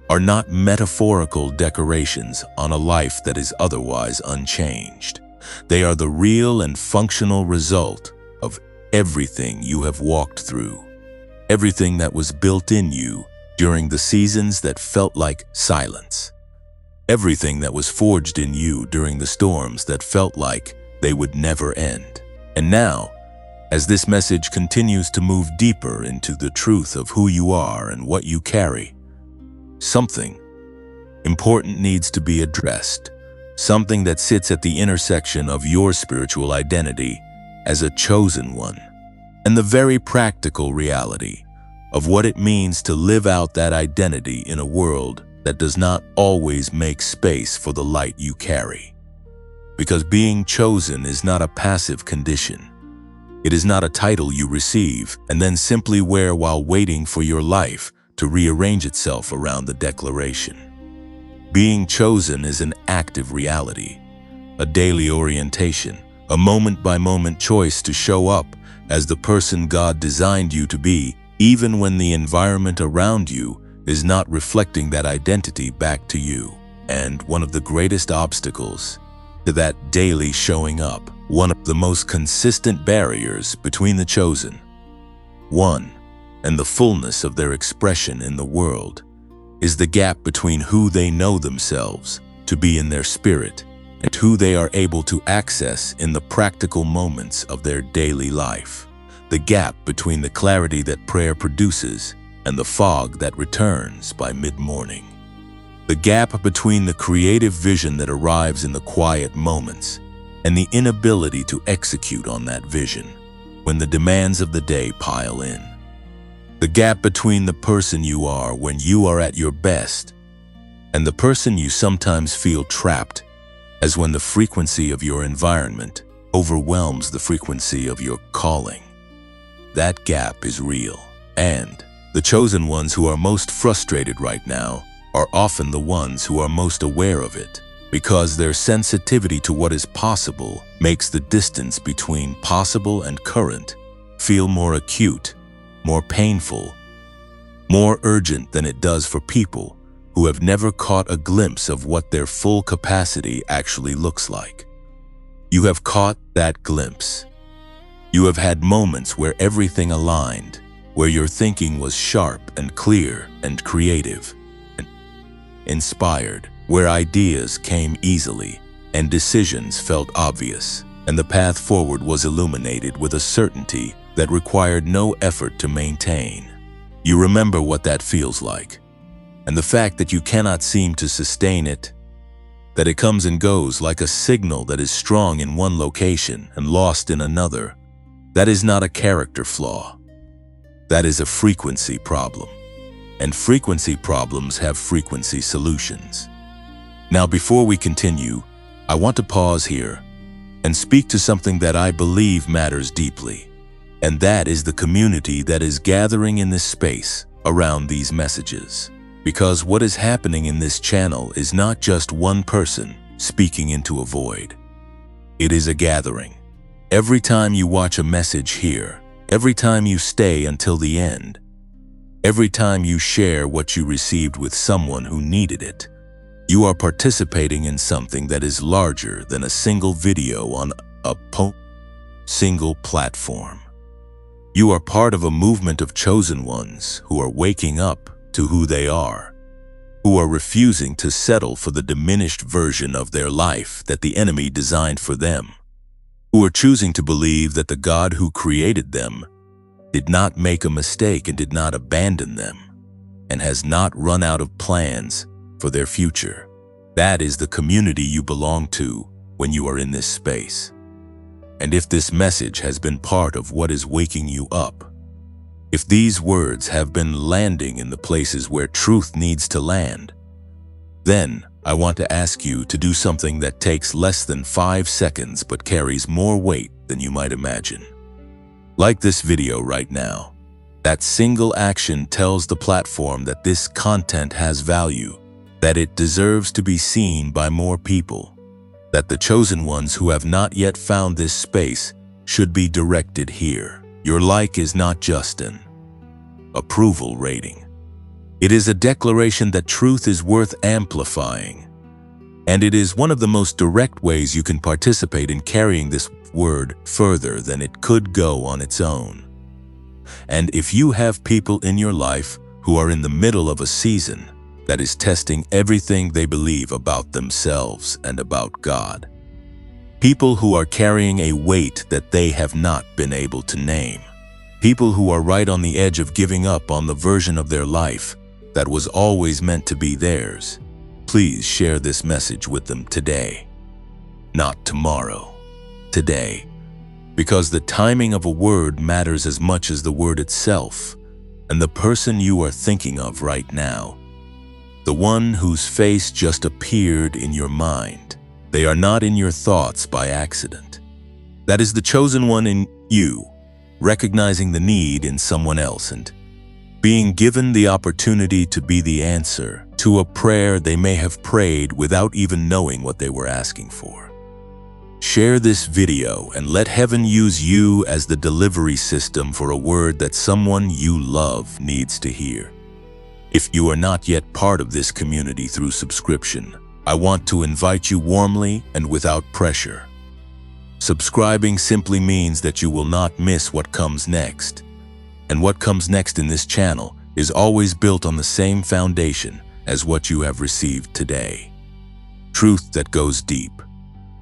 are not metaphorical decorations on a life that is otherwise unchanged. They are the real and functional result of everything you have walked through, everything that was built in you during the seasons that felt like silence, everything that was forged in you during the storms that felt like they would never end. And now, as this message continues to move deeper into the truth of who you are and what you carry, something important needs to be addressed. Something that sits at the intersection of your spiritual identity as a chosen one and the very practical reality of what it means to live out that identity in a world that does not always make space for the light you carry. Because being chosen is not a passive condition. It is not a title you receive and then simply wear while waiting for your life to rearrange itself around the declaration. Being chosen is an active reality, a daily orientation, a moment-by-moment choice to show up as the person God designed you to be, even when the environment around you is not reflecting that identity back to you. And one of the greatest obstacles to that daily showing up, one of the most consistent barriers between the chosen one and the fullness of their expression in the world, is the gap between who they know themselves to be in their spirit and who they are able to access in the practical moments of their daily life. The gap between the clarity that prayer produces and the fog that returns by mid-morning. The gap between the creative vision that arrives in the quiet moments and the inability to execute on that vision when the demands of the day pile in. The gap between the person you are when you are at your best and the person you sometimes feel trapped, as when the frequency of your environment overwhelms the frequency of your calling. That gap is real, and the chosen ones who are most frustrated right now are often the ones who are most aware of it, because their sensitivity to what is possible makes the distance between possible and current feel more acute, more painful, more urgent than it does for people who have never caught a glimpse of what their full capacity actually looks like. You have caught that glimpse. You have had moments where everything aligned, where your thinking was sharp and clear and creative and inspired, where ideas came easily and decisions felt obvious, and the path forward was illuminated with a certainty that required no effort to maintain. You remember what that feels like, and the fact that you cannot seem to sustain it, that it comes and goes like a signal that is strong in one location and lost in another. That is not a character flaw. That is a frequency problem, and frequency problems have frequency solutions. Now, before we continue, I want to pause here and speak to something that I believe matters deeply, and that is the community that is gathering in this space around these messages. Because what is happening in this channel is not just one person speaking into a void. It is a gathering. Every time you watch a message here, every time you stay until the end, every time you share what you received with someone who needed it, you are participating in something that is larger than a single video on a single platform. You are part of a movement of chosen ones who are waking up to who they are, who are refusing to settle for the diminished version of their life that the enemy designed for them, who are choosing to believe that the God who created them did not make a mistake and did not abandon them, and has not run out of plans for their future. That is the community you belong to when you are in this space. And if this message has been part of what is waking you up, if these words have been landing in the places where truth needs to land, then I want to ask you to do something that takes less than 5 seconds but carries more weight than you might imagine. Like this video right now. That single action tells the platform that this content has value, that it deserves to be seen by more people, that the chosen ones who have not yet found this space should be directed here. Your like is not just an approval rating. It is a declaration that truth is worth amplifying. And it is one of the most direct ways you can participate in carrying this word further than it could go on its own. And if you have people in your life who are in the middle of a season that is testing everything they believe about themselves and about God, people who are carrying a weight that they have not been able to name, people who are right on the edge of giving up on the version of their life that was always meant to be theirs, please share this message with them today. Not tomorrow, today. Because the timing of a word matters as much as the word itself, and the person you are thinking of right now, the one whose face just appeared in your mind, they are not in your thoughts by accident. That is the chosen one in you, recognizing the need in someone else and being given the opportunity to be the answer to a prayer they may have prayed without even knowing what they were asking for. Share this video and let heaven use you as the delivery system for a word that someone you love needs to hear. If you are not yet part of this community through subscription, I want to invite you warmly and without pressure. Subscribing simply means that you will not miss what comes next. And what comes next in this channel is always built on the same foundation as what you have received today. Truth that goes deep.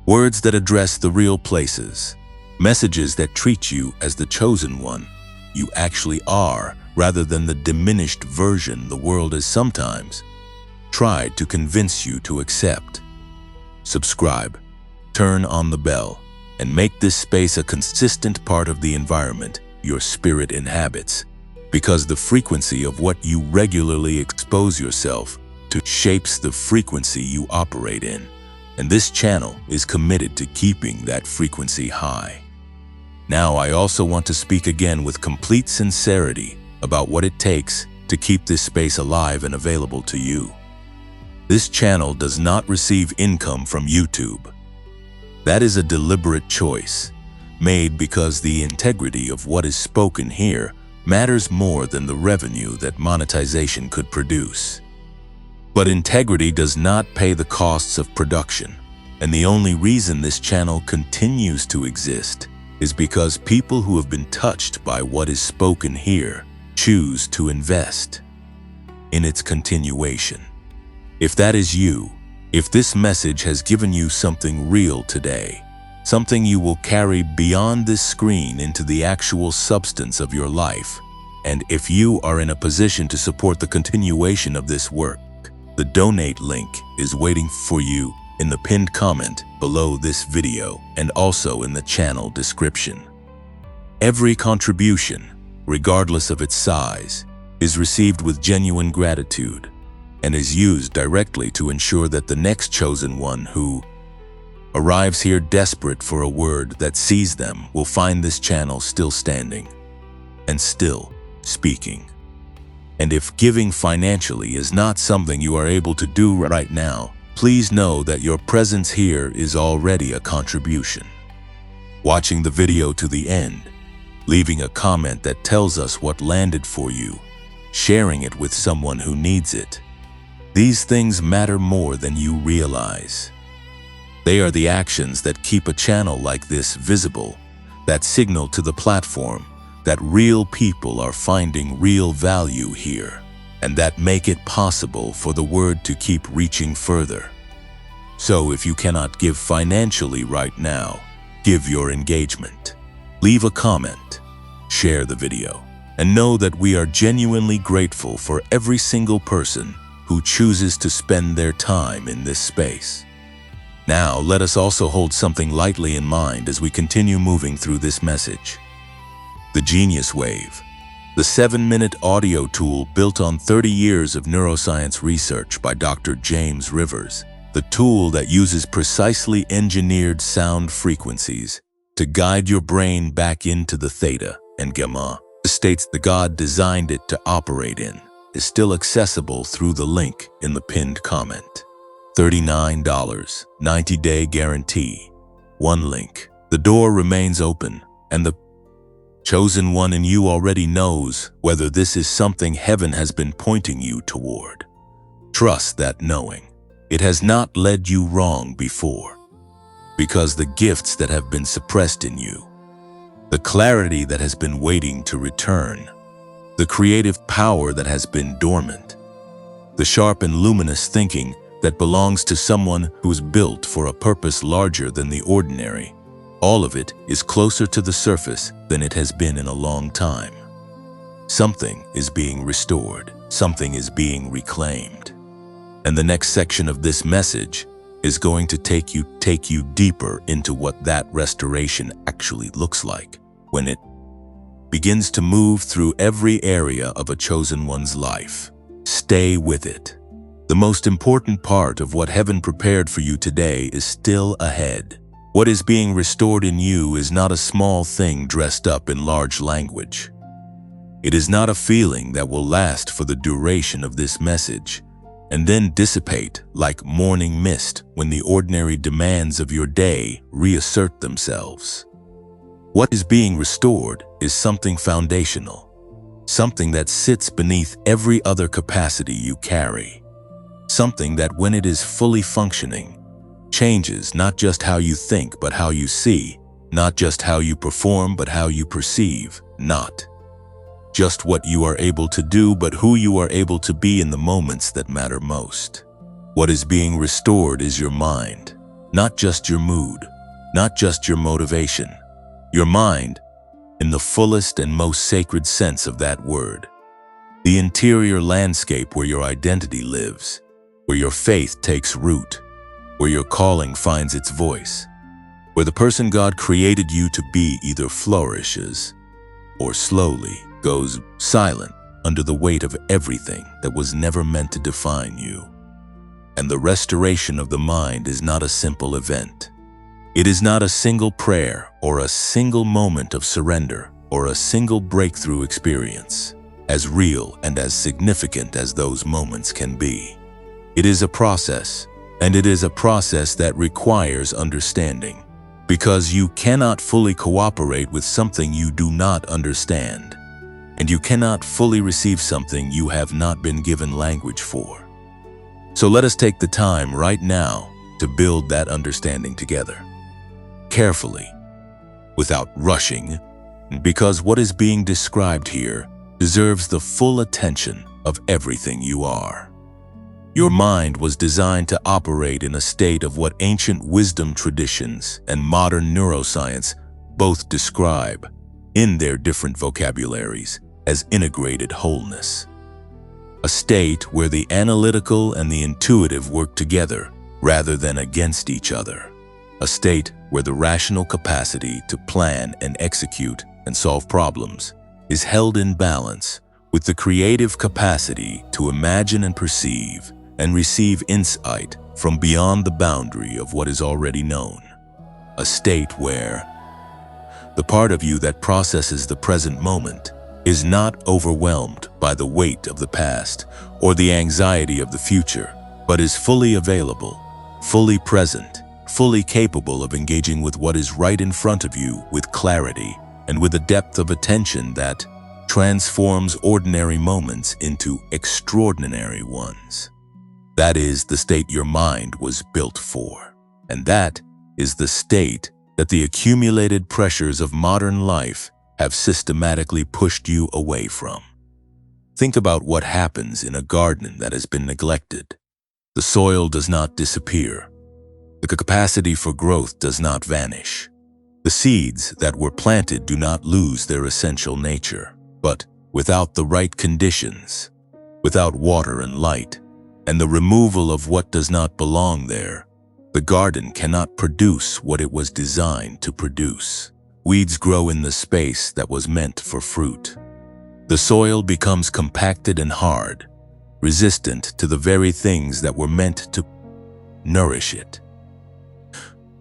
Words that address the real places. Messages that treat you as the chosen one you actually are, rather than the diminished version the world has sometimes tried to convince you to accept. Subscribe, turn on the bell, and make this space a consistent part of the environment your spirit inhabits. because the frequency of what you regularly expose yourself to shapes the frequency you operate in, and this channel is committed to keeping that frequency high. Now, I also want to speak again with complete sincerity about what it takes to keep this space alive and available to you. This channel does not receive income from YouTube. That is a deliberate choice, made because the integrity of what is spoken here matters more than the revenue that monetization could produce. But integrity does not pay the costs of production, and the only reason this channel continues to exist is because people who have been touched by what is spoken here choose to invest in its continuation. If that is you, if this message has given you something real today, something you will carry beyond this screen into the actual substance of your life, and if you are in a position to support the continuation of this work, the donate link is waiting for you in the pinned comment below this video and also in the channel description. Every contribution, regardless of its size, is received with genuine gratitude and is used directly to ensure that the next chosen one who arrives here desperate for a word that sees them will find this channel still standing and still speaking. And if giving financially is not something you are able to do right now, please know that your presence here is already a contribution. Watching the video to the end, leaving a comment that tells us what landed for you, sharing it with someone who needs it. These things matter more than you realize. They are the actions that keep a channel like this visible, that signal to the platform that real people are finding real value here, and that make it possible for the word to keep reaching further. So if you cannot give financially right now, give your engagement. Leave a comment, share the video, and know that we are genuinely grateful for every single person who chooses to spend their time in this space. Now, let us also hold something lightly in mind as we continue moving through this message. The Genius Wave, the 7-minute audio tool built on 30 years of neuroscience research by Dr. James Rivers, the tool that uses precisely engineered sound frequencies to guide your brain back into the theta and gamma states the God designed it to operate in, is still accessible through the link in the pinned comment. $39, 90-day guarantee. One link. The door remains open, and the chosen one in you already knows whether this is something heaven has been pointing you toward. Trust that knowing. It has not led you wrong before, because the gifts that have been suppressed in you, the clarity that has been waiting to return, the creative power that has been dormant, the sharp and luminous thinking that belongs to someone who is built for a purpose larger than the ordinary, all of it is closer to the surface than it has been in a long time. Something is being restored, something is being reclaimed. And the next section of this message is going to take you deeper into what that restoration actually looks like when it begins to move through every area of a chosen one's life. Stay with it. The most important part of what heaven prepared for you today is still ahead. What is being restored in you is not a small thing dressed up in large language. It is not a feeling that will last for the duration of this message and then dissipate like morning mist when the ordinary demands of your day reassert themselves. What is being restored is something foundational, something that sits beneath every other capacity you carry, something that when it is fully functioning, changes not just how you think but how you see, not just how you perform but how you perceive, not just what you are able to do but who you are able to be in the moments that matter most. What is being restored is your mind, not just your mood, not just your motivation. Your mind, in the fullest and most sacred sense of that word. The interior landscape where your identity lives, where your faith takes root, where your calling finds its voice, where the person God created you to be either flourishes or slowly goes silent under the weight of everything that was never meant to define you. And the restoration of the mind is not a simple event. It is not a single prayer or a single moment of surrender or a single breakthrough experience, as real and as significant as those moments can be. It is a process, and it is a process that requires understanding, because you cannot fully cooperate with something you do not understand, and you cannot fully receive something you have not been given language for. So let us take the time right now to build that understanding together, carefully, without rushing, because what is being described here deserves the full attention of everything you are. Your mind was designed to operate in a state of what ancient wisdom traditions and modern neuroscience both describe, in their different vocabularies, as integrated wholeness. A state where the analytical and the intuitive work together rather than against each other. A state where the rational capacity to plan and execute and solve problems is held in balance with the creative capacity to imagine and perceive and receive insight from beyond the boundary of what is already known. A state where the part of you that processes the present moment is not overwhelmed by the weight of the past or the anxiety of the future, but is fully available, fully present, fully capable of engaging with what is right in front of you with clarity and with a depth of attention that transforms ordinary moments into extraordinary ones. That is the state your mind was built for, and that is the state that the accumulated pressures of modern life have systematically pushed you away from. Think about what happens in a garden that has been neglected. The soil does not disappear. The capacity for growth does not vanish. The seeds that were planted do not lose their essential nature. But without the right conditions, without water and light, and the removal of what does not belong there, the garden cannot produce what it was designed to produce. Weeds grow in the space that was meant for fruit. The soil becomes compacted and hard, resistant to the very things that were meant to nourish it.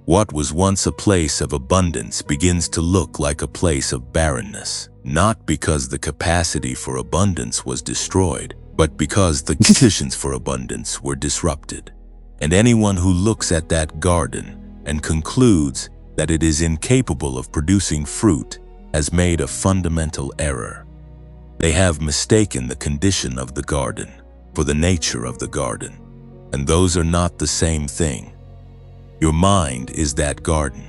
What was once a place of abundance begins to look like a place of barrenness, not because the capacity for abundance was destroyed, but because the conditions for abundance were disrupted. And anyone who looks at that garden and concludes that it is incapable of producing fruit has made a fundamental error. They have mistaken the condition of the garden for the nature of the garden, and those are not the same thing. Your mind is that garden.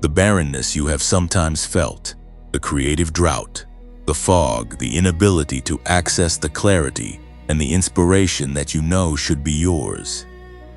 The barrenness you have sometimes felt, the creative drought, the fog, the inability to access the clarity and the inspiration that you know should be yours.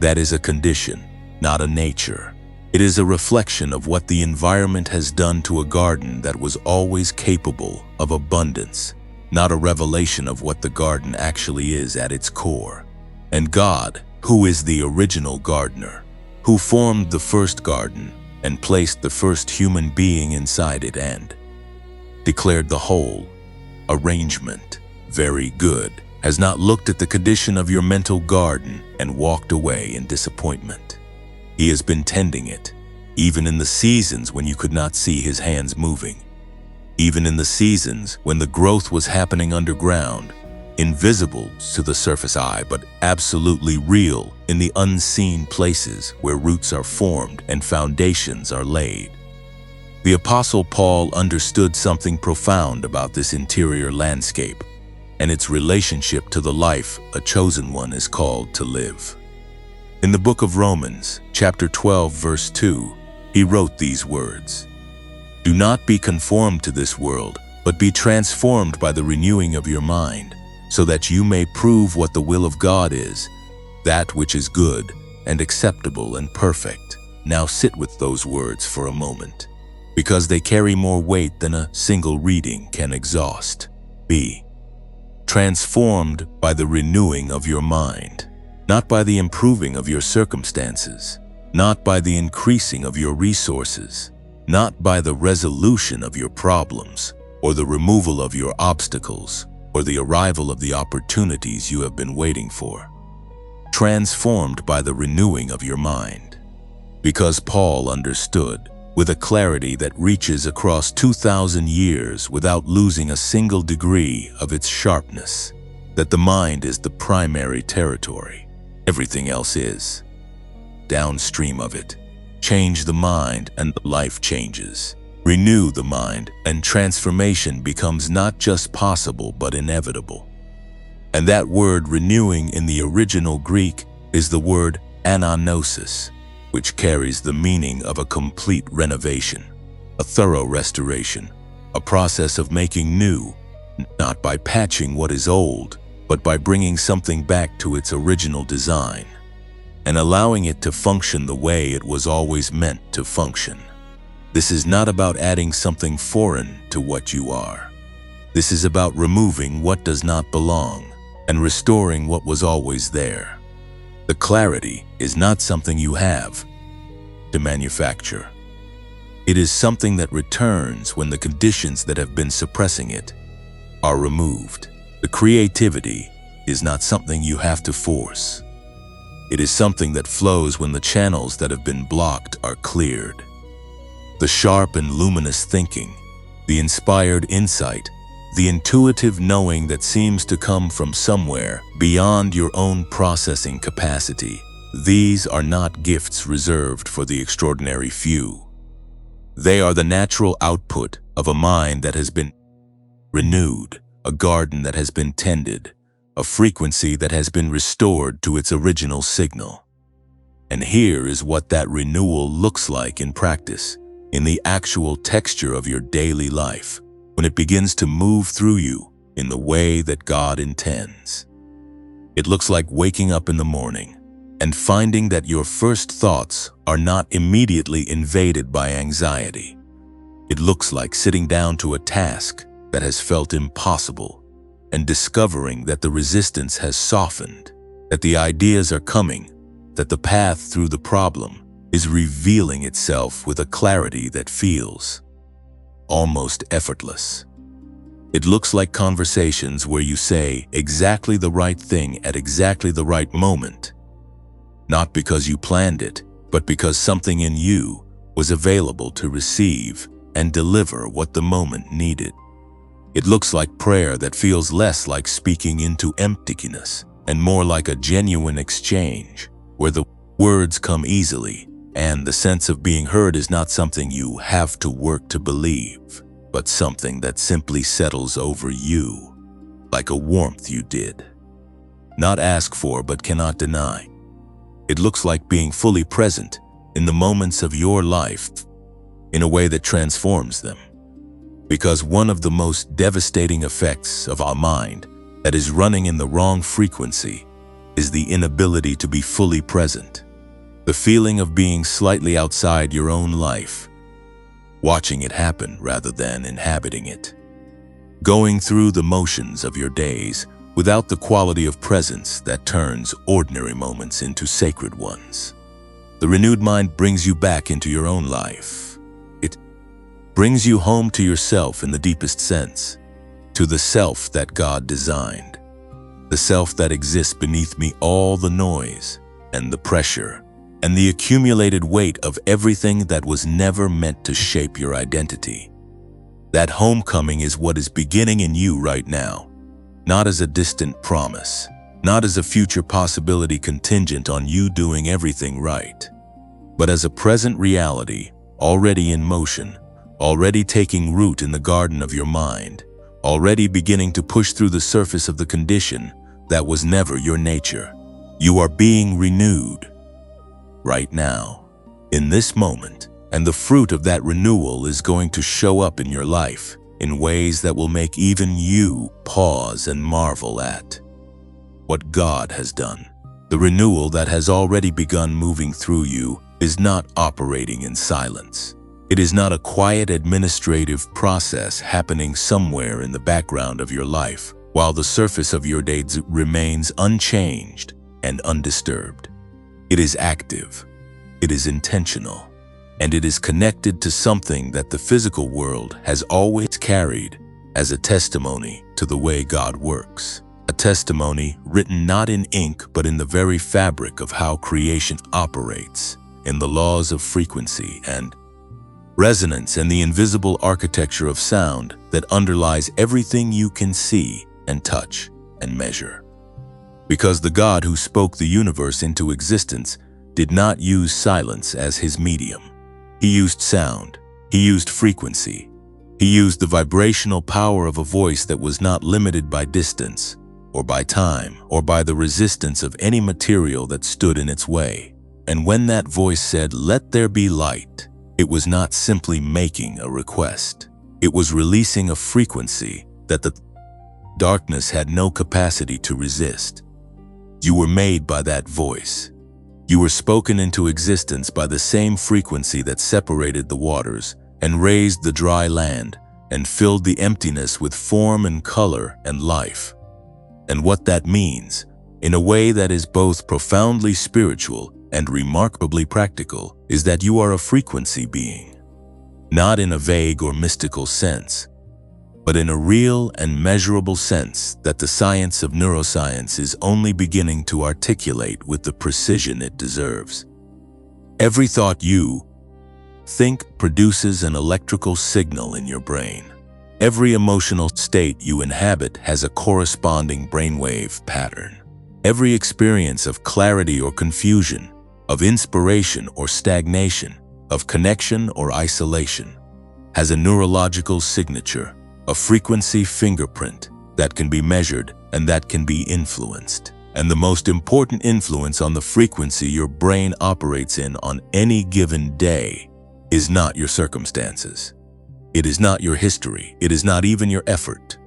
That is a condition, not a nature. It is a reflection of what the environment has done to a garden that was always capable of abundance, not a revelation of what the garden actually is at its core. And God, who is the original gardener, who formed the first garden and placed the first human being inside it and declared the whole arrangement very good, has not looked at the condition of your mental garden and walked away in disappointment. He has been tending it, even in the seasons when you could not see his hands moving, even in the seasons when the growth was happening underground, invisible to the surface eye, but absolutely real in the unseen places where roots are formed and foundations are laid. The Apostle Paul understood something profound about this interior landscape and its relationship to the life a chosen one is called to live. In the book of Romans, chapter 12, verse 2, he wrote these words, "Do not be conformed to this world, but be transformed by the renewing of your mind, so that you may prove what the will of God is, that which is good and acceptable and perfect." Now sit with those words for a moment, because they carry more weight than a single reading can exhaust. Be transformed by the renewing of your mind, not by the improving of your circumstances, not by the increasing of your resources, not by the resolution of your problems, or the removal of your obstacles, or the arrival of the opportunities you have been waiting for. Transformed by the renewing of your mind. Because Paul understood, with a clarity that reaches across 2,000 years without losing a single degree of its sharpness, that the mind is the primary territory. Everything else is. Downstream of it. Change the mind and life changes. Renew the mind and transformation becomes not just possible but inevitable. And that word renewing in the original Greek is the word anagnosis, which carries the meaning of a complete renovation, a thorough restoration, a process of making new, not by patching what is old, but by bringing something back to its original design and allowing it to function the way it was always meant to function. This is not about adding something foreign to what you are. This is about removing what does not belong and restoring what was always there. The clarity is not something you have to manufacture. It is something that returns when the conditions that have been suppressing it are removed. The creativity is not something you have to force. It is something that flows when the channels that have been blocked are cleared. The sharp and luminous thinking, the inspired insight, the intuitive knowing that seems to come from somewhere beyond your own processing capacity, these are not gifts reserved for the extraordinary few. They are the natural output of a mind that has been renewed, a garden that has been tended, a frequency that has been restored to its original signal. And here is what that renewal looks like in practice, in the actual texture of your daily life, when it begins to move through you in the way that God intends. It looks like waking up in the morning and finding that your first thoughts are not immediately invaded by anxiety. It looks like sitting down to a task that has felt impossible and discovering that the resistance has softened, that the ideas are coming, that the path through the problem is revealing itself with a clarity that feels almost effortless. It looks like conversations where you say exactly the right thing at exactly the right moment, not because you planned it, but because something in you was available to receive and deliver what the moment needed. It looks like prayer that feels less like speaking into emptiness and more like a genuine exchange, where the words come easily and the sense of being heard is not something you have to work to believe, but something that simply settles over you, like a warmth you did not ask for but cannot deny. It looks like being fully present in the moments of your life in a way that transforms them. Because one of the most devastating effects of our mind that is running in the wrong frequency is the inability to be fully present. The feeling of being slightly outside your own life, watching it happen rather than inhabiting it. Going through the motions of your days without the quality of presence that turns ordinary moments into sacred ones. The renewed mind brings you back into your own life. Brings you home to yourself in the deepest sense, to the self that God designed, the self that exists beneath me all the noise and the pressure and the accumulated weight of everything that was never meant to shape your identity. That homecoming is what is beginning in you right now, not as a distant promise, not as a future possibility contingent on you doing everything right, but as a present reality already in motion, already taking root in the garden of your mind, already beginning to push through the surface of the condition that was never your nature. You are being renewed right now, in this moment, and the fruit of that renewal is going to show up in your life in ways that will make even you pause and marvel at what God has done. The renewal that has already begun moving through you is not operating in silence. It is not a quiet administrative process happening somewhere in the background of your life, while the surface of your days remains unchanged and undisturbed. It is active, it is intentional, and it is connected to something that the physical world has always carried as a testimony to the way God works. A testimony written not in ink but in the very fabric of how creation operates, in the laws of frequency and resonance and the invisible architecture of sound that underlies everything you can see and touch and measure. Because the God who spoke the universe into existence did not use silence as his medium. He used sound. He used frequency. He used the vibrational power of a voice that was not limited by distance, or by time, or by the resistance of any material that stood in its way. And when that voice said, "Let there be light," it was not simply making a request. It was releasing a frequency that the darkness had no capacity to resist. You were made by that voice. You were spoken into existence by the same frequency that separated the waters and raised the dry land and filled the emptiness with form and color and life. And what that means, in a way that is both profoundly spiritual and remarkably practical, is that you are a frequency being, not in a vague or mystical sense, but in a real and measurable sense that the science of neuroscience is only beginning to articulate with the precision it deserves. Every thought you think produces an electrical signal in your brain. Every emotional state you inhabit has a corresponding brainwave pattern. Every experience of clarity or confusion, of inspiration or stagnation, of connection or isolation, has a neurological signature, a frequency fingerprint that can be measured and that can be influenced. And the most important influence on the frequency your brain operates in on any given day is not your circumstances. It is not your history. It is not even your effort.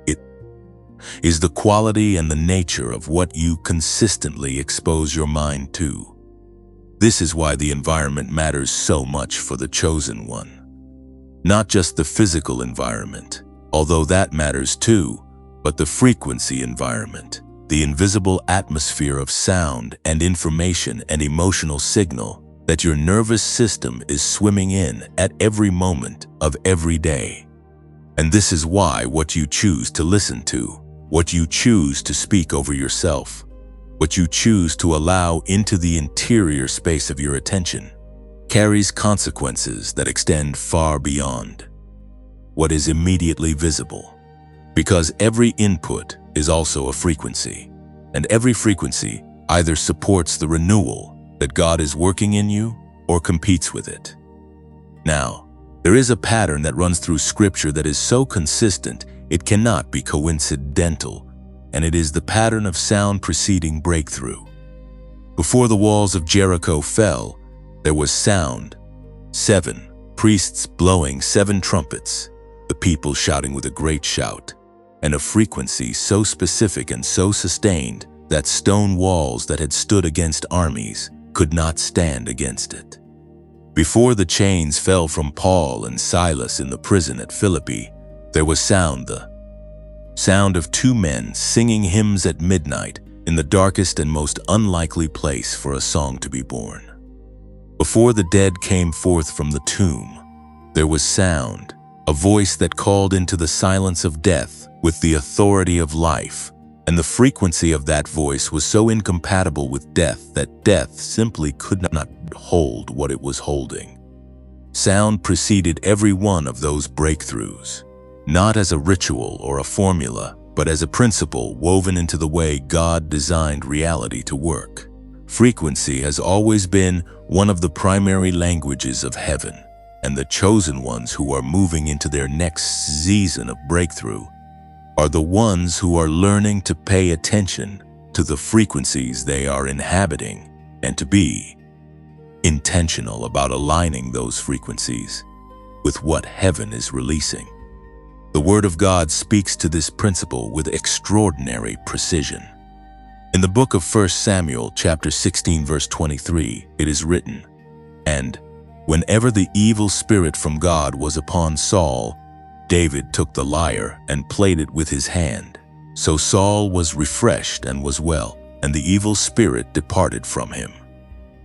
It is the quality and the nature of what you consistently expose your mind to. This is why the environment matters so much for the chosen one. Not just the physical environment, although that matters too, but the frequency environment, the invisible atmosphere of sound and information and emotional signal that your nervous system is swimming in at every moment of every day. And this is why what you choose to listen to, what you choose to speak over yourself, what you choose to allow into the interior space of your attention, carries consequences that extend far beyond what is immediately visible. Because every input is also a frequency, and every frequency either supports the renewal that God is working in you or competes with it. Now, there is a pattern that runs through Scripture that is so consistent it cannot be coincidental, and it is the pattern of sound preceding breakthrough. Before the walls of Jericho fell, there was sound. 7 priests blowing 7 trumpets, the people shouting with a great shout, and a frequency so specific and so sustained that stone walls that had stood against armies could not stand against it. Before the chains fell from Paul and Silas in the prison at Philippi, there was sound, the sound of 2 men singing hymns at midnight in the darkest and most unlikely place for a song to be born. Before the dead came forth from the tomb, there was sound, a voice that called into the silence of death with the authority of life, and the frequency of that voice was so incompatible with death that death simply could not hold what it was holding. Sound preceded every one of those breakthroughs, not as a ritual or a formula, but as a principle woven into the way God designed reality to work. Frequency has always been one of the primary languages of heaven, and the chosen ones who are moving into their next season of breakthrough are the ones who are learning to pay attention to the frequencies they are inhabiting and to be intentional about aligning those frequencies with what heaven is releasing. The Word of God speaks to this principle with extraordinary precision. In the book of 1 Samuel, chapter 16, verse 23, it is written, "And whenever the evil spirit from God was upon Saul, David took the lyre and played it with his hand. So Saul was refreshed and was well, and the evil spirit departed from him."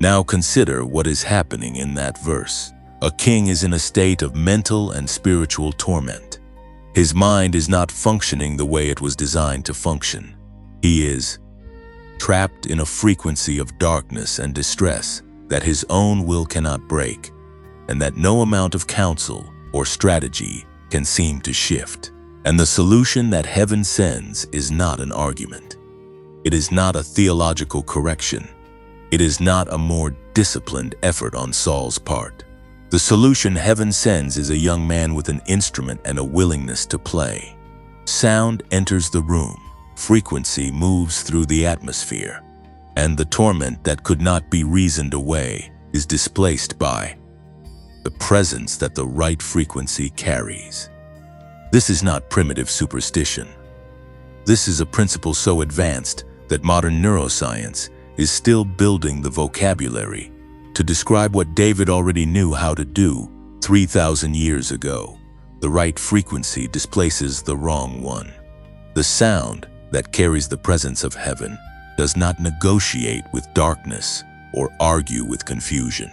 Now consider what is happening in that verse. A king is in a state of mental and spiritual torment. His mind is not functioning the way it was designed to function. He is trapped in a frequency of darkness and distress that his own will cannot break, and that no amount of counsel or strategy can seem to shift. And the solution that heaven sends is not an argument. It is not a theological correction. It is not a more disciplined effort on Saul's part. The solution heaven sends is a young man with an instrument and a willingness to play. Sound enters the room, frequency moves through the atmosphere, and the torment that could not be reasoned away is displaced by the presence that the right frequency carries. This is not primitive superstition. This is a principle so advanced that modern neuroscience is still building the vocabulary to describe what David already knew how to do 3,000 years ago. The right frequency displaces the wrong one. The sound that carries the presence of heaven does not negotiate with darkness or argue with confusion,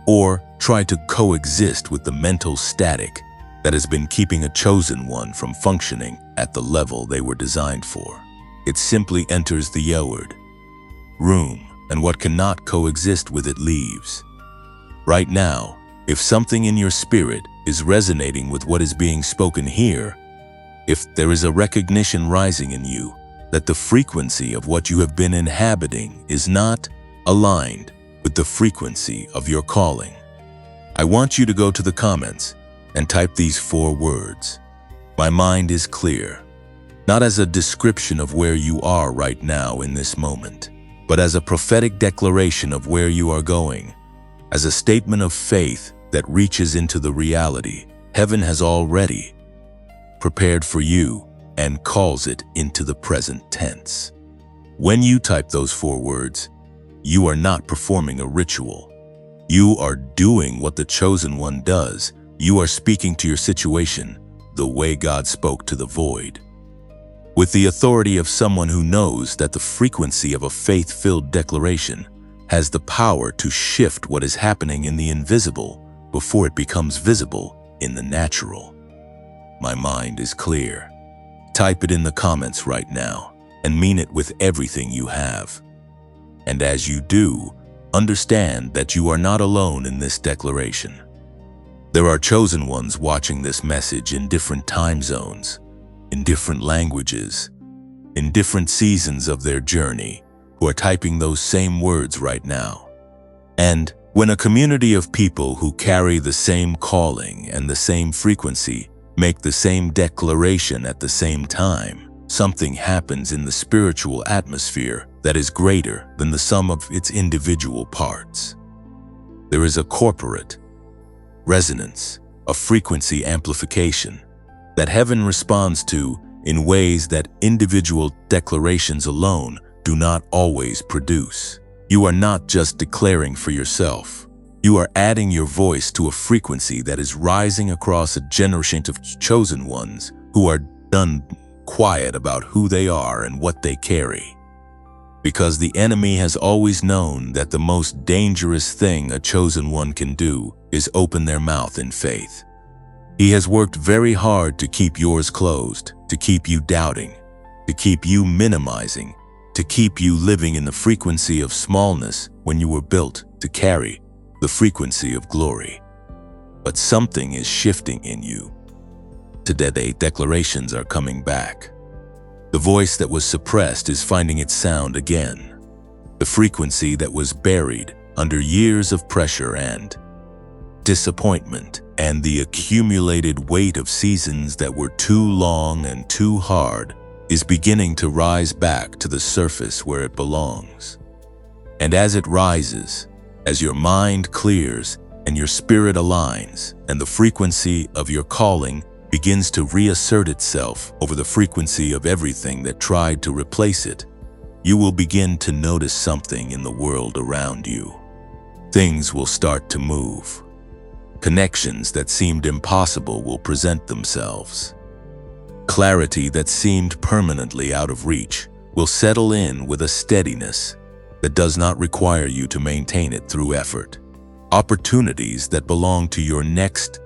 or try to coexist with the mental static that has been keeping a chosen one from functioning at the level they were designed for. It simply enters the yoward room, and what cannot coexist with it leaves. Right now, if something in your spirit is resonating with what is being spoken here, if there is a recognition rising in you that the frequency of what you have been inhabiting is not aligned with the frequency of your calling, I want you to go to the comments and type these 4 words. My mind is clear, not as a description of where you are right now in this moment, but as a prophetic declaration of where you are going, as a statement of faith that reaches into the reality heaven has already prepared for you and calls it into the present tense. When you type those 4 words, you are not performing a ritual. You are doing what the chosen one does. You are speaking to your situation the way God spoke to the void, with the authority of someone who knows that the frequency of a faith-filled declaration has the power to shift what is happening in the invisible before it becomes visible in the natural. My mind is clear. Type it in the comments right now and mean it with everything you have. And as you do, understand that you are not alone in this declaration. There are chosen ones watching this message in different time zones, in different languages, in different seasons of their journey, who are typing those same words right now. And when a community of people who carry the same calling and the same frequency make the same declaration at the same time, something happens in the spiritual atmosphere that is greater than the sum of its individual parts. There is a corporate resonance, a frequency amplification that heaven responds to in ways that individual declarations alone do not always produce. You are not just declaring for yourself. You are adding your voice to a frequency that is rising across a generation of chosen ones who are done quiet about who they are and what they carry. Because the enemy has always known that the most dangerous thing a chosen one can do is open their mouth in faith. He has worked very hard to keep yours closed, to keep you doubting, to keep you minimizing, to keep you living in the frequency of smallness when you were built to carry the frequency of glory. But something is shifting in you. Today, declarations are coming back. The voice that was suppressed is finding its sound again. The frequency that was buried under years of pressure and disappointment and the accumulated weight of seasons that were too long and too hard is beginning to rise back to the surface where it belongs. And as it rises, as your mind clears and your spirit aligns and the frequency of your calling begins to reassert itself over the frequency of everything that tried to replace it, you will begin to notice something in the world around you. Things will start to move. Connections that seemed impossible will present themselves. Clarity that seemed permanently out of reach will settle in with a steadiness that does not require you to maintain it through effort. Opportunities that belong to your next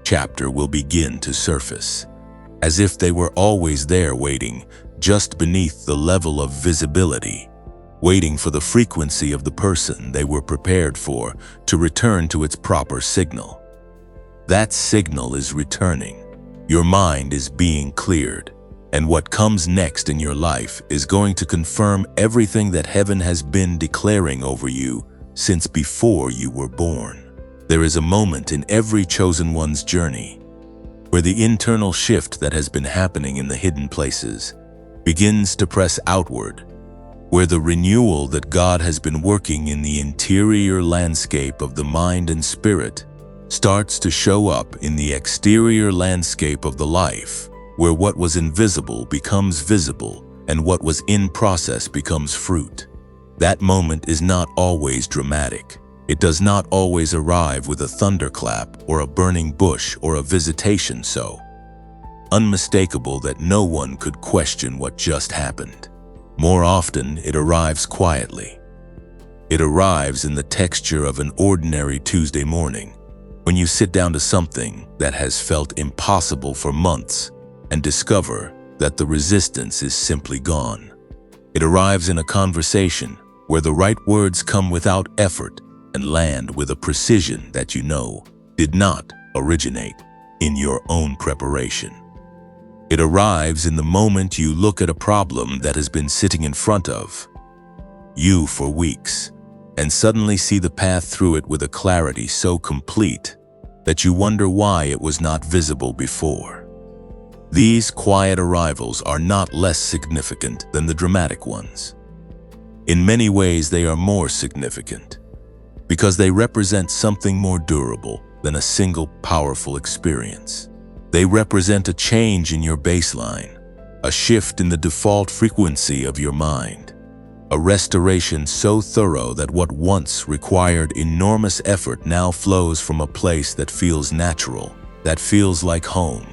chapter will begin to surface. as if they were always there waiting, just beneath the level of visibility, waiting for the frequency of the person they were prepared for to return to its proper signal. That signal is returning. Your mind is being cleared, and what comes next in your life is going to confirm everything that heaven has been declaring over you since before you were born. There is a moment in every chosen one's journey where the internal shift that has been happening in the hidden places begins to press outward, where the renewal that God has been working in the interior landscape of the mind and spirit starts to show up in the exterior landscape of the life, where what was invisible becomes visible and what was in process becomes fruit. That moment is not always dramatic. It does not always arrive with a thunderclap or a burning bush or a visitation so unmistakable that no one could question what just happened. More often, it arrives quietly. It arrives in the texture of an ordinary Tuesday morning, when you sit down to something that has felt impossible for months and discover that the resistance is simply gone. It arrives in a conversation where the right words come without effort and land with a precision that you know did not originate in your own preparation. It arrives in the moment you look at a problem that has been sitting in front of you for weeks and suddenly see the path through it with a clarity so complete that you wonder why it was not visible before. These quiet arrivals are not less significant than the dramatic ones. In many ways, they are more significant because they represent something more durable than a single powerful experience. They represent a change in your baseline, a shift in the default frequency of your mind, a restoration so thorough that what once required enormous effort now flows from a place that feels natural, that feels like home,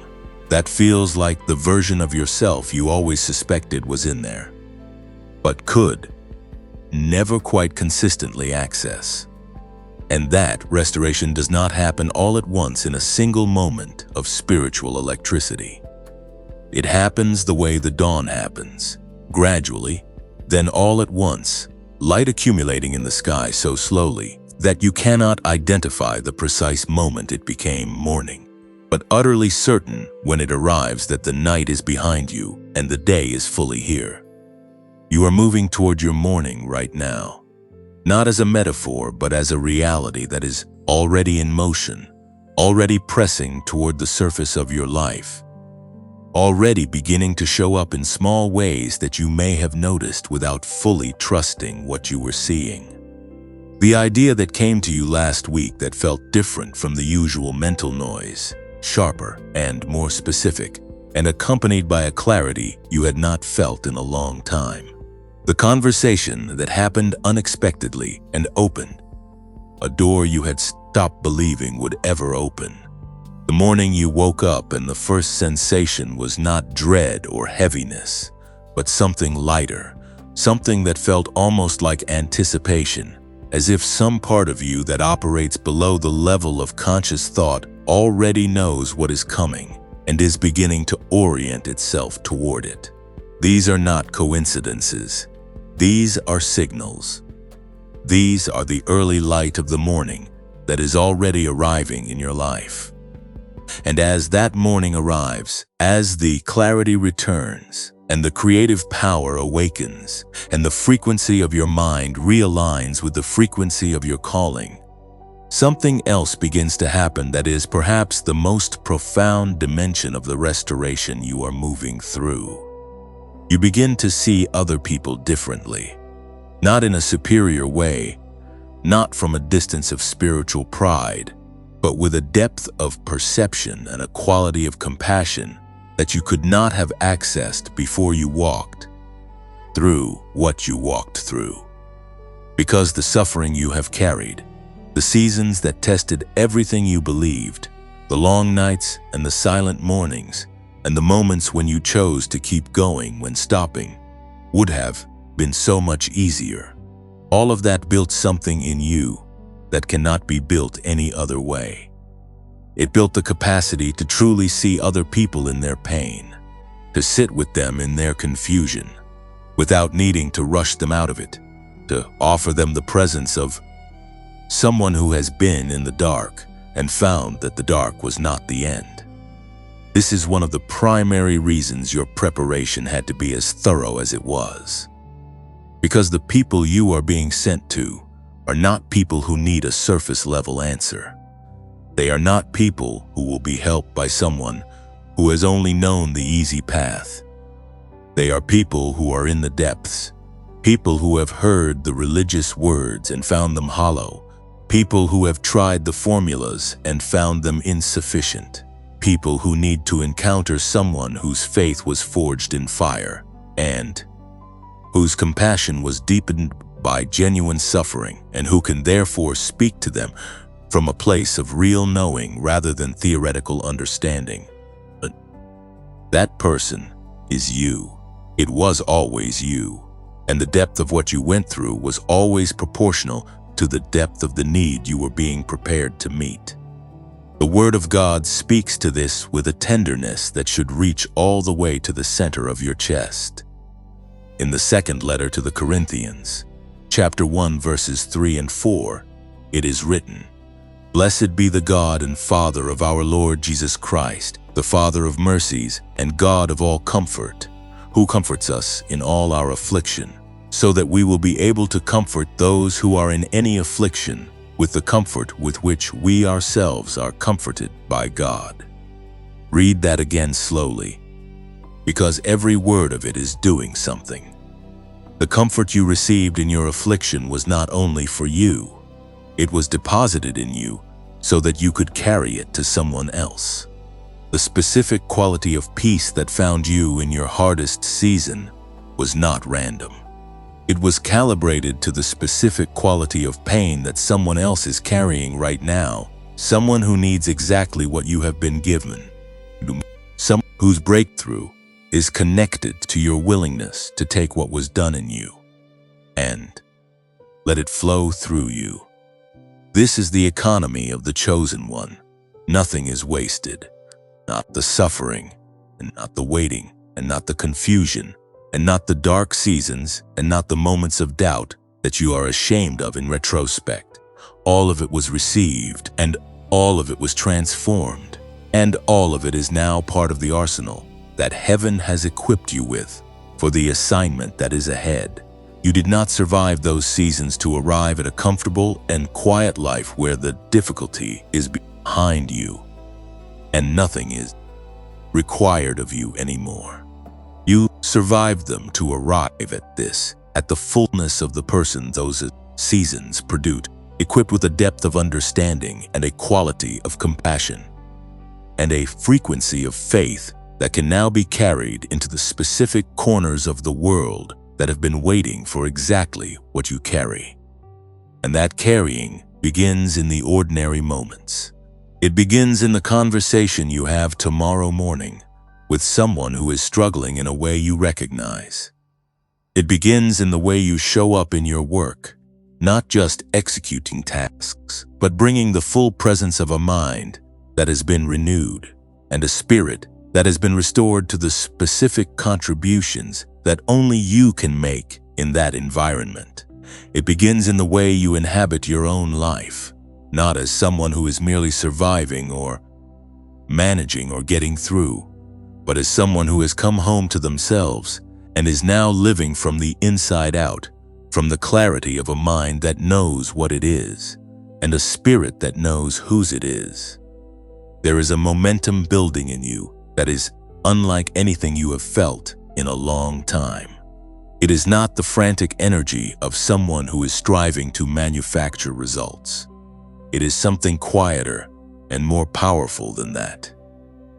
that feels like the version of yourself you always suspected was in there, but could never quite consistently access. And that restoration does not happen all at once in a single moment of spiritual electricity. It happens the way the dawn happens, gradually, then all at once, light accumulating in the sky so slowly that you cannot identify the precise moment it became morning, but utterly certain when it arrives that the night is behind you and the day is fully here. You are moving toward your morning right now, not as a metaphor, but as a reality that is already in motion, already pressing toward the surface of your life, already beginning to show up in small ways that you may have noticed without fully trusting what you were seeing. The idea that came to you last week that felt different from the usual mental noise, sharper and more specific, and accompanied by a clarity you had not felt in a long time. The conversation that happened unexpectedly and opened a door you had stopped believing would ever open. The morning you woke up and the first sensation was not dread or heaviness, but something lighter, something that felt almost like anticipation, as if some part of you that operates below the level of conscious thought already knows what is coming and is beginning to orient itself toward it. These are not coincidences. These are signals. These are the early light of the morning that is already arriving in your life. And as that morning arrives, as the clarity returns, and the creative power awakens, and the frequency of your mind realigns with the frequency of your calling, something else begins to happen that is perhaps the most profound dimension of the restoration you are moving through. You begin to see other people differently, not in a superior way, not from a distance of spiritual pride, but with a depth of perception and a quality of compassion that you could not have accessed before you walked through what you walked through. Because the suffering you have carried, the seasons that tested everything you believed, the long nights and the silent mornings, and the moments when you chose to keep going when stopping would have been so much easier. All of that built something in you that cannot be built any other way. It built the capacity to truly see other people in their pain, to sit with them in their confusion, without needing to rush them out of it, to offer them the presence of someone who has been in the dark and found that the dark was not the end. This is one of the primary reasons your preparation had to be as thorough as it was. Because the people you are being sent to are not people who need a surface-level answer. They are not people who will be helped by someone who has only known the easy path. They are people who are in the depths, people who have heard the religious words and found them hollow, people who have tried the formulas and found them insufficient, people who need to encounter someone whose faith was forged in fire and whose compassion was deepened by genuine suffering, and who can therefore speak to them from a place of real knowing rather than theoretical understanding. But that person is you. It was always you. And the depth of what you went through was always proportional to the depth of the need you were being prepared to meet. The Word of God speaks to this with a tenderness that should reach all the way to the center of your chest. In the second letter to the Corinthians, chapter 1, verses 3 and 4, it is written, "Blessed be the God and Father of our Lord Jesus Christ, the Father of mercies and God of all comfort, who comforts us in all our affliction, so that we will be able to comfort those who are in any affliction with the comfort with which we ourselves are comforted by God." Read that again slowly, because every word of it is doing something. The comfort you received in your affliction was not only for you, it was deposited in you so that you could carry it to someone else. The specific quality of peace that found you in your hardest season was not random. It was calibrated to the specific quality of pain that someone else is carrying right now, someone who needs exactly what you have been given, someone whose breakthrough is connected to your willingness to take what was done in you and let it flow through you. This is the economy of the chosen one. Nothing is wasted, not the suffering, and not the waiting, and not the confusion, and not the dark seasons, and not the moments of doubt that you are ashamed of in retrospect. All of it was received, and all of it was transformed, and all of it is now part of the arsenal that heaven has equipped you with for the assignment that is ahead. You did not survive those seasons to arrive at a comfortable and quiet life where the difficulty is behind you and nothing is required of you anymore. You survived them to arrive at the fullness of the person those seasons produced, equipped with a depth of understanding and a quality of compassion and a frequency of faith that can now be carried into the specific corners of the world that have been waiting for exactly what you carry. And that carrying begins in the ordinary moments. It begins in the conversation you have tomorrow morning with someone who is struggling in a way you recognize. It begins in the way you show up in your work, not just executing tasks, but bringing the full presence of a mind that has been renewed and a spirit that has been restored to the specific contributions that only you can make in that environment. It begins in the way you inhabit your own life, not as someone who is merely surviving or managing or getting through, but as someone who has come home to themselves and is now living from the inside out, from the clarity of a mind that knows what it is and a spirit that knows whose it is. There is a momentum building in you that is unlike anything you have felt in a long time. It is not the frantic energy of someone who is striving to manufacture results. It is something quieter and more powerful than that.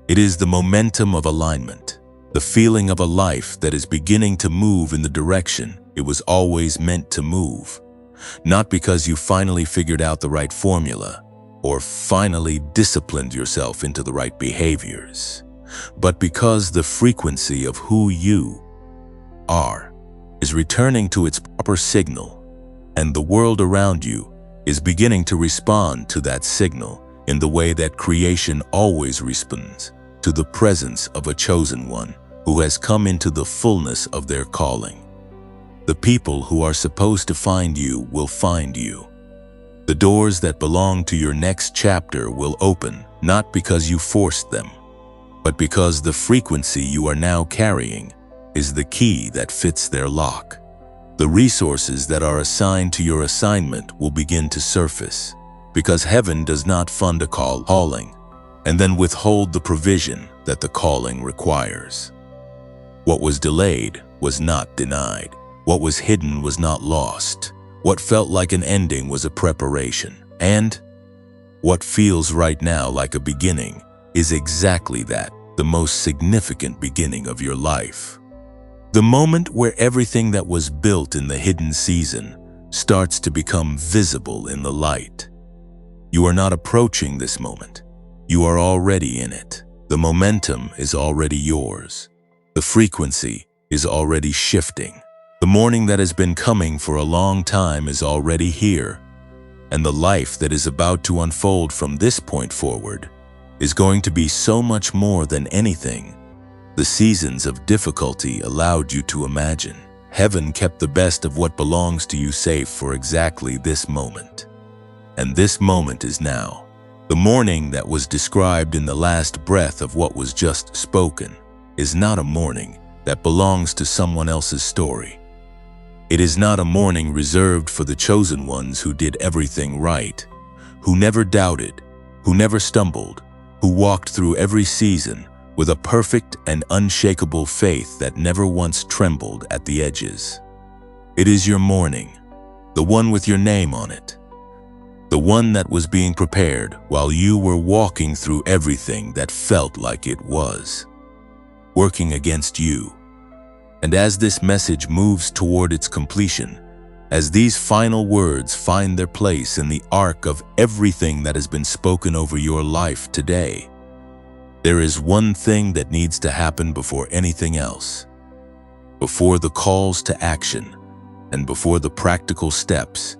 It is the momentum of alignment, the feeling of a life that is beginning to move in the direction it was always meant to move, not because you finally figured out the right formula or finally disciplined yourself into the right behaviors, but because the frequency of who you are is returning to its proper signal, and the world around you is beginning to respond to that signal in the way that creation always responds to the presence of a chosen one who has come into the fullness of their calling. The people who are supposed to find you will find you. The doors that belong to your next chapter will open, not because you forced them, but because the frequency you are now carrying is the key that fits their lock. The resources that are assigned to your assignment will begin to surface, because heaven does not fund a calling and then withhold the provision that the calling requires. What was delayed was not denied. What was hidden was not lost. What felt like an ending was a preparation. And what feels right now like a beginning is exactly that, the most significant beginning of your life. The moment where everything that was built in the hidden season starts to become visible in the light. You are not approaching this moment. You are already in it. The momentum is already yours. The frequency is already shifting. The morning that has been coming for a long time is already here, and the life that is about to unfold from this point forward is going to be so much more than anything the seasons of difficulty allowed you to imagine. Heaven kept the best of what belongs to you safe for exactly this moment. And this moment is now. The morning that was described in the last breath of what was just spoken is not a morning that belongs to someone else's story. It is not a morning reserved for the chosen ones who did everything right, who never doubted, who never stumbled, who walked through every season with a perfect and unshakable faith that never once trembled at the edges. It is your morning, the one with your name on it, the one that was being prepared while you were walking through everything that felt like it was working against you. And as this message moves toward its completion, as these final words find their place in the arc of everything that has been spoken over your life today, there is one thing that needs to happen before anything else. Before the calls to action, and before the practical steps,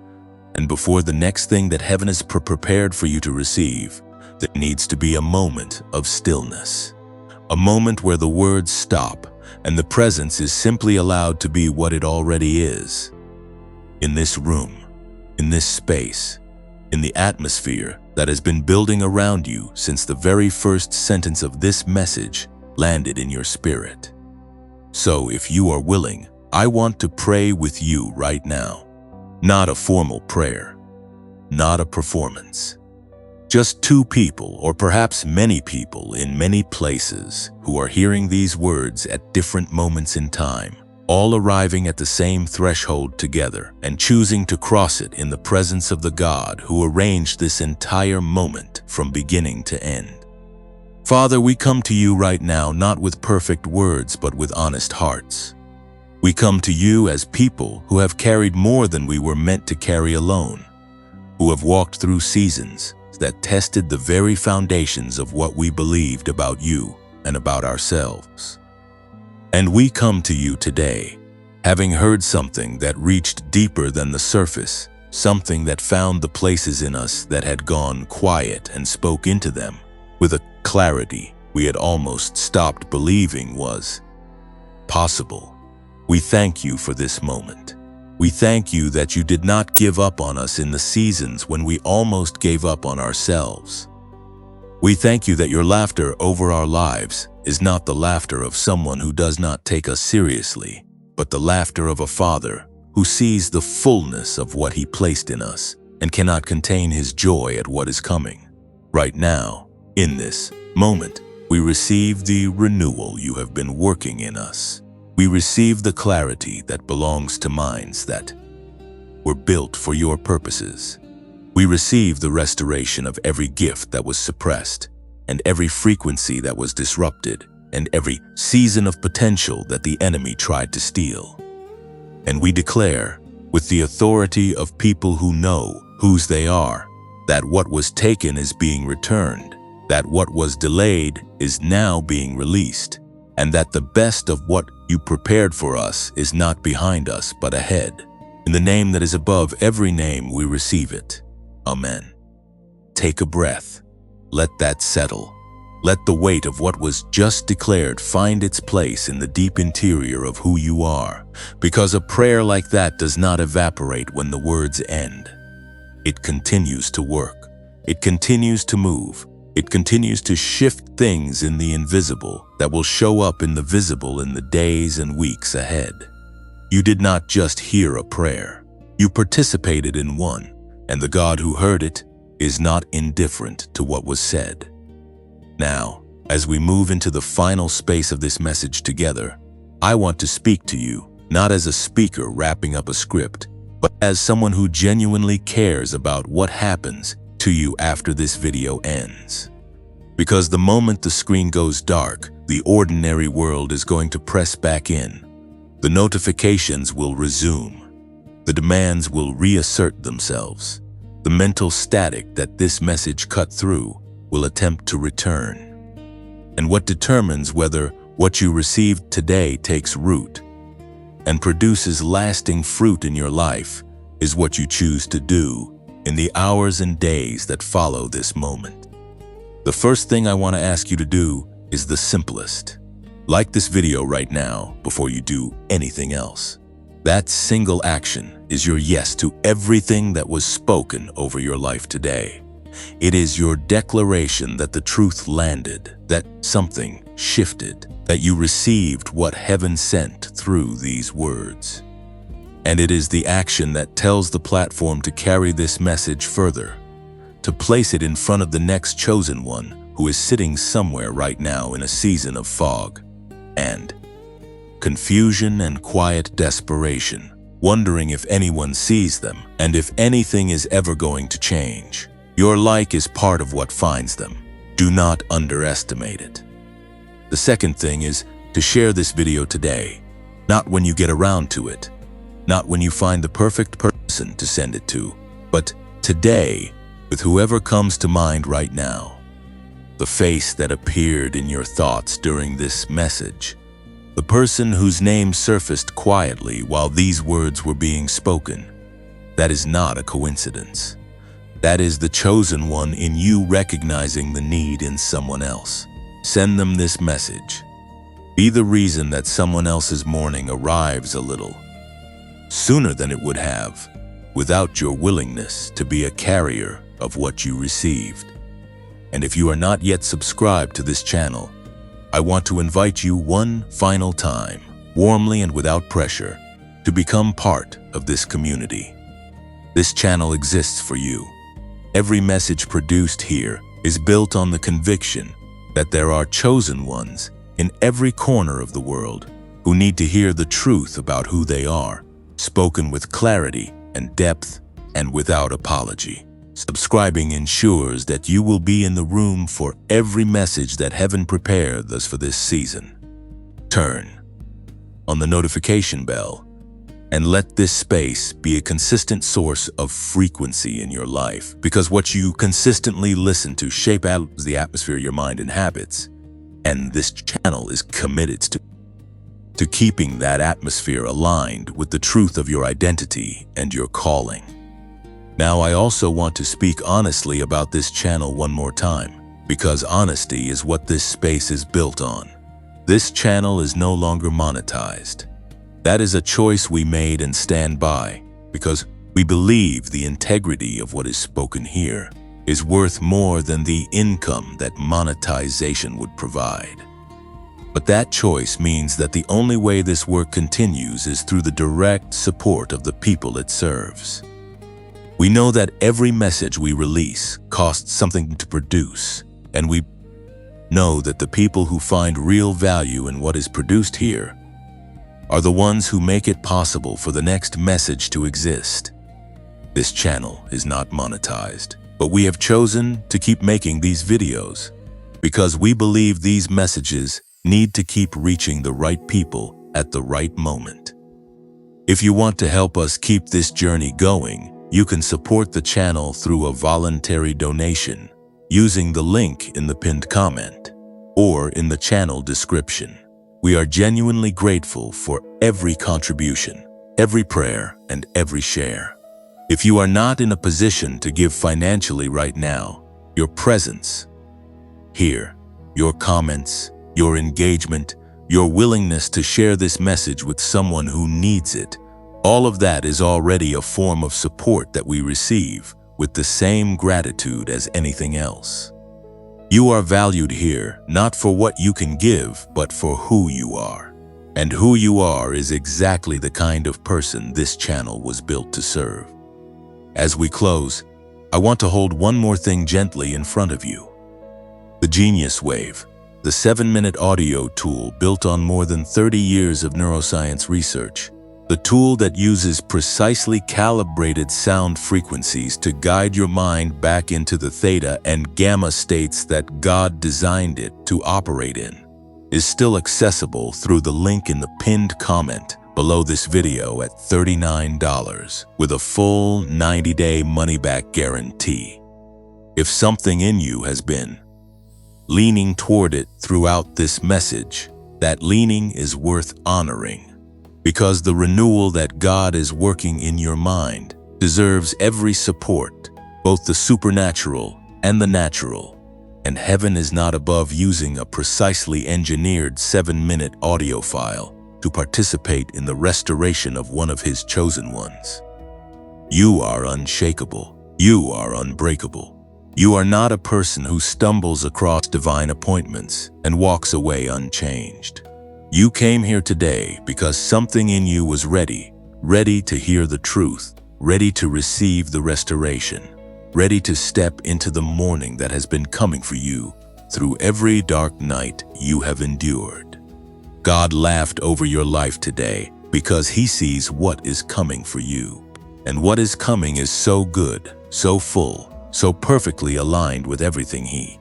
and before the next thing that heaven has prepared for you to receive, there needs to be a moment of stillness. A moment where the words stop, and the presence is simply allowed to be what it already is. In this room, in this space, in the atmosphere that has been building around you since the very first sentence of this message landed in your spirit. So if you are willing, I want to pray with you right now. Not a formal prayer, not a performance. Just two people, or perhaps many people in many places, who are hearing these words at different moments in time, all arriving at the same threshold together and choosing to cross it in the presence of the God who arranged this entire moment from beginning to end. Father, we come to you right now not with perfect words but with honest hearts. We come to you as people who have carried more than we were meant to carry alone, who have walked through seasons that tested the very foundations of what we believed about you and about ourselves. And we come to you today, having heard something that reached deeper than the surface, something that found the places in us that had gone quiet and spoke into them with a clarity we had almost stopped believing was possible. We thank you for this moment. We thank you that you did not give up on us in the seasons when we almost gave up on ourselves. We thank you that your laughter over our lives is not the laughter of someone who does not take us seriously, but the laughter of a Father who sees the fullness of what he placed in us and cannot contain his joy at what is coming. Right now, in this moment, we receive the renewal you have been working in us. We receive the clarity that belongs to minds that were built for your purposes. We receive the restoration of every gift that was suppressed, and every frequency that was disrupted, and every season of potential that the enemy tried to steal. And we declare, with the authority of people who know whose they are, that what was taken is being returned, that what was delayed is now being released, and that the best of what you prepared for us is not behind us but ahead. In the name that is above every name we receive it. Amen. Take a breath. Let that settle. Let the weight of what was just declared find its place in the deep interior of who you are, because a prayer like that does not evaporate when the words end. It continues to work. It continues to move. It continues to shift things in the invisible that will show up in the visible in the days and weeks ahead. You did not just hear a prayer. You participated in one, and the God who heard it is not indifferent to what was said. Now, as we move into the final space of this message together, I want to speak to you, not as a speaker wrapping up a script, but as someone who genuinely cares about what happens to you after this video ends. Because the moment the screen goes dark, the ordinary world is going to press back in. The notifications will resume. The demands will reassert themselves. The mental static that this message cut through will attempt to return. And what determines whether what you received today takes root and produces lasting fruit in your life is what you choose to do in the hours and days that follow this moment. The first thing I want to ask you to do is the simplest. Like this video right now before you do anything else. That single action is your yes to everything that was spoken over your life today. It is your declaration that the truth landed, that something shifted, that you received what heaven sent through these words. And it is the action that tells the platform to carry this message further, to place it in front of the next chosen one who is sitting somewhere right now in a season of fog and confusion and quiet desperation, wondering if anyone sees them and if anything is ever going to change. Your like is part of what finds them. Do not underestimate it. The second thing is to share this video today, not when you get around to it, not when you find the perfect person to send it to, but today with whoever comes to mind right now. The face that appeared in your thoughts during this message. The person whose name surfaced quietly while these words were being spoken. That is not a coincidence. That is the chosen one in you recognizing the need in someone else. Send them this message. Be the reason that someone else's morning arrives a little sooner than it would have without your willingness to be a carrier of what you received. And if you are not yet subscribed to this channel, I want to invite you one final time, warmly and without pressure, to become part of this community. This channel exists for you. Every message produced here is built on the conviction that there are chosen ones in every corner of the world who need to hear the truth about who they are, spoken with clarity and depth and without apology. Subscribing ensures that you will be in the room for every message that heaven prepared us for this season. Turn on the notification bell and let this space be a consistent source of frequency in your life, because what you consistently listen to shapes the atmosphere your mind inhabits, and this channel is committed to keeping that atmosphere aligned with the truth of your identity and your calling. Now, I also want to speak honestly about this channel one more time, because honesty is what this space is built on. This channel is no longer monetized. That is a choice we made and stand by, because we believe the integrity of what is spoken here is worth more than the income that monetization would provide. But that choice means that the only way this work continues is through the direct support of the people it serves. We know that every message we release costs something to produce, and we know that the people who find real value in what is produced here are the ones who make it possible for the next message to exist. This channel is not monetized, but we have chosen to keep making these videos because we believe these messages need to keep reaching the right people at the right moment. If you want to help us keep this journey going, you can support the channel through a voluntary donation using the link in the pinned comment or in the channel description. We are genuinely grateful for every contribution, every prayer, and every share. If you are not in a position to give financially right now, your presence, Here, your comments, your engagement, your willingness to share this message with someone who needs it, all of that is already a form of support that we receive with the same gratitude as anything else. You are valued here not for what you can give, but for who you are. And who you are is exactly the kind of person this channel was built to serve. As we close, I want to hold one more thing gently in front of you. The Genius Wave, the 7-minute audio tool built on more than 30 years of neuroscience research, the tool that uses precisely calibrated sound frequencies to guide your mind back into the theta and gamma states that God designed it to operate in, is still accessible through the link in the pinned comment below this video at $39 with a full 90-day money-back guarantee. If something in you has been leaning toward it throughout this message, that leaning is worth honoring, because the renewal that God is working in your mind deserves every support, both the supernatural and the natural. And heaven is not above using a precisely engineered 7-minute audio file to participate in the restoration of one of His chosen ones. You are unshakable. You are unbreakable. You are not a person who stumbles across divine appointments and walks away unchanged. You came here today because something in you was ready to hear the truth, ready to receive the restoration, ready to step into the morning that has been coming for you through every dark night you have endured. God laughed over your life today because He sees what is coming for you. And what is coming is so good, so full, so perfectly aligned with everything He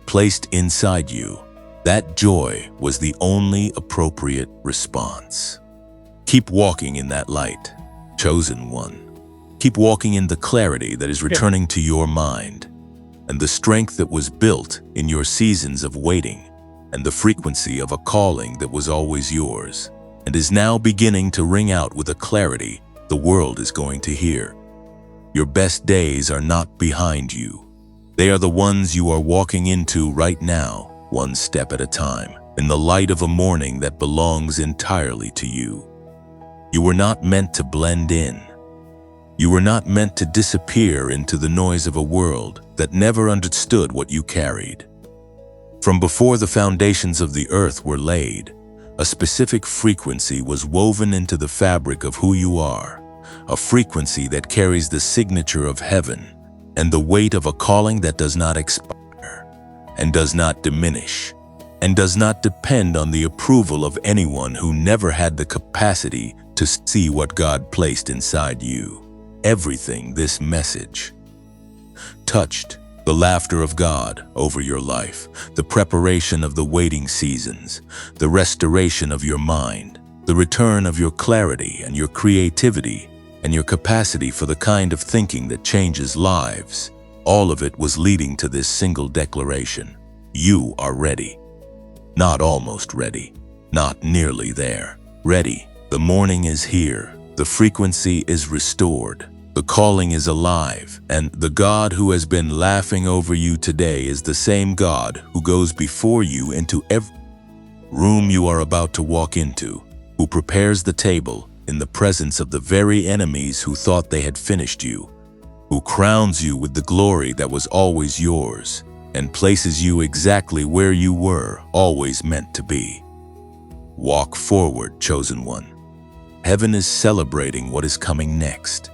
placed inside you. That joy was the only appropriate response. Keep walking in that light, chosen one. Keep walking in the clarity that is returning to your mind, and the strength that was built in your seasons of waiting, and the frequency of a calling that was always yours, and is now beginning to ring out with a clarity the world is going to hear. Your best days are not behind you. They are the ones you are walking into right now, one step at a time, in the light of a morning that belongs entirely to you. You were not meant to blend in. You were not meant to disappear into the noise of a world that never understood what you carried. From before the foundations of the earth were laid, a specific frequency was woven into the fabric of who you are, a frequency that carries the signature of heaven and the weight of a calling that does not expire, and does not diminish, and does not depend on the approval of anyone who never had the capacity to see what God placed inside you. Everything this message touched, the laughter of God over your life, the preparation of the waiting seasons, the restoration of your mind, the return of your clarity and your creativity, and your capacity for the kind of thinking that changes lives. All of it was leading to this single declaration: you are ready. Not almost ready, not nearly there. Ready. The morning is here. The frequency is restored. The calling is alive. And the God who has been laughing over you today is the same God who goes before you into every room you are about to walk into, who prepares the table in the presence of the very enemies who thought they had finished you, who crowns you with the glory that was always yours, and places you exactly where you were always meant to be. Walk forward, chosen one. Heaven is celebrating what is coming next.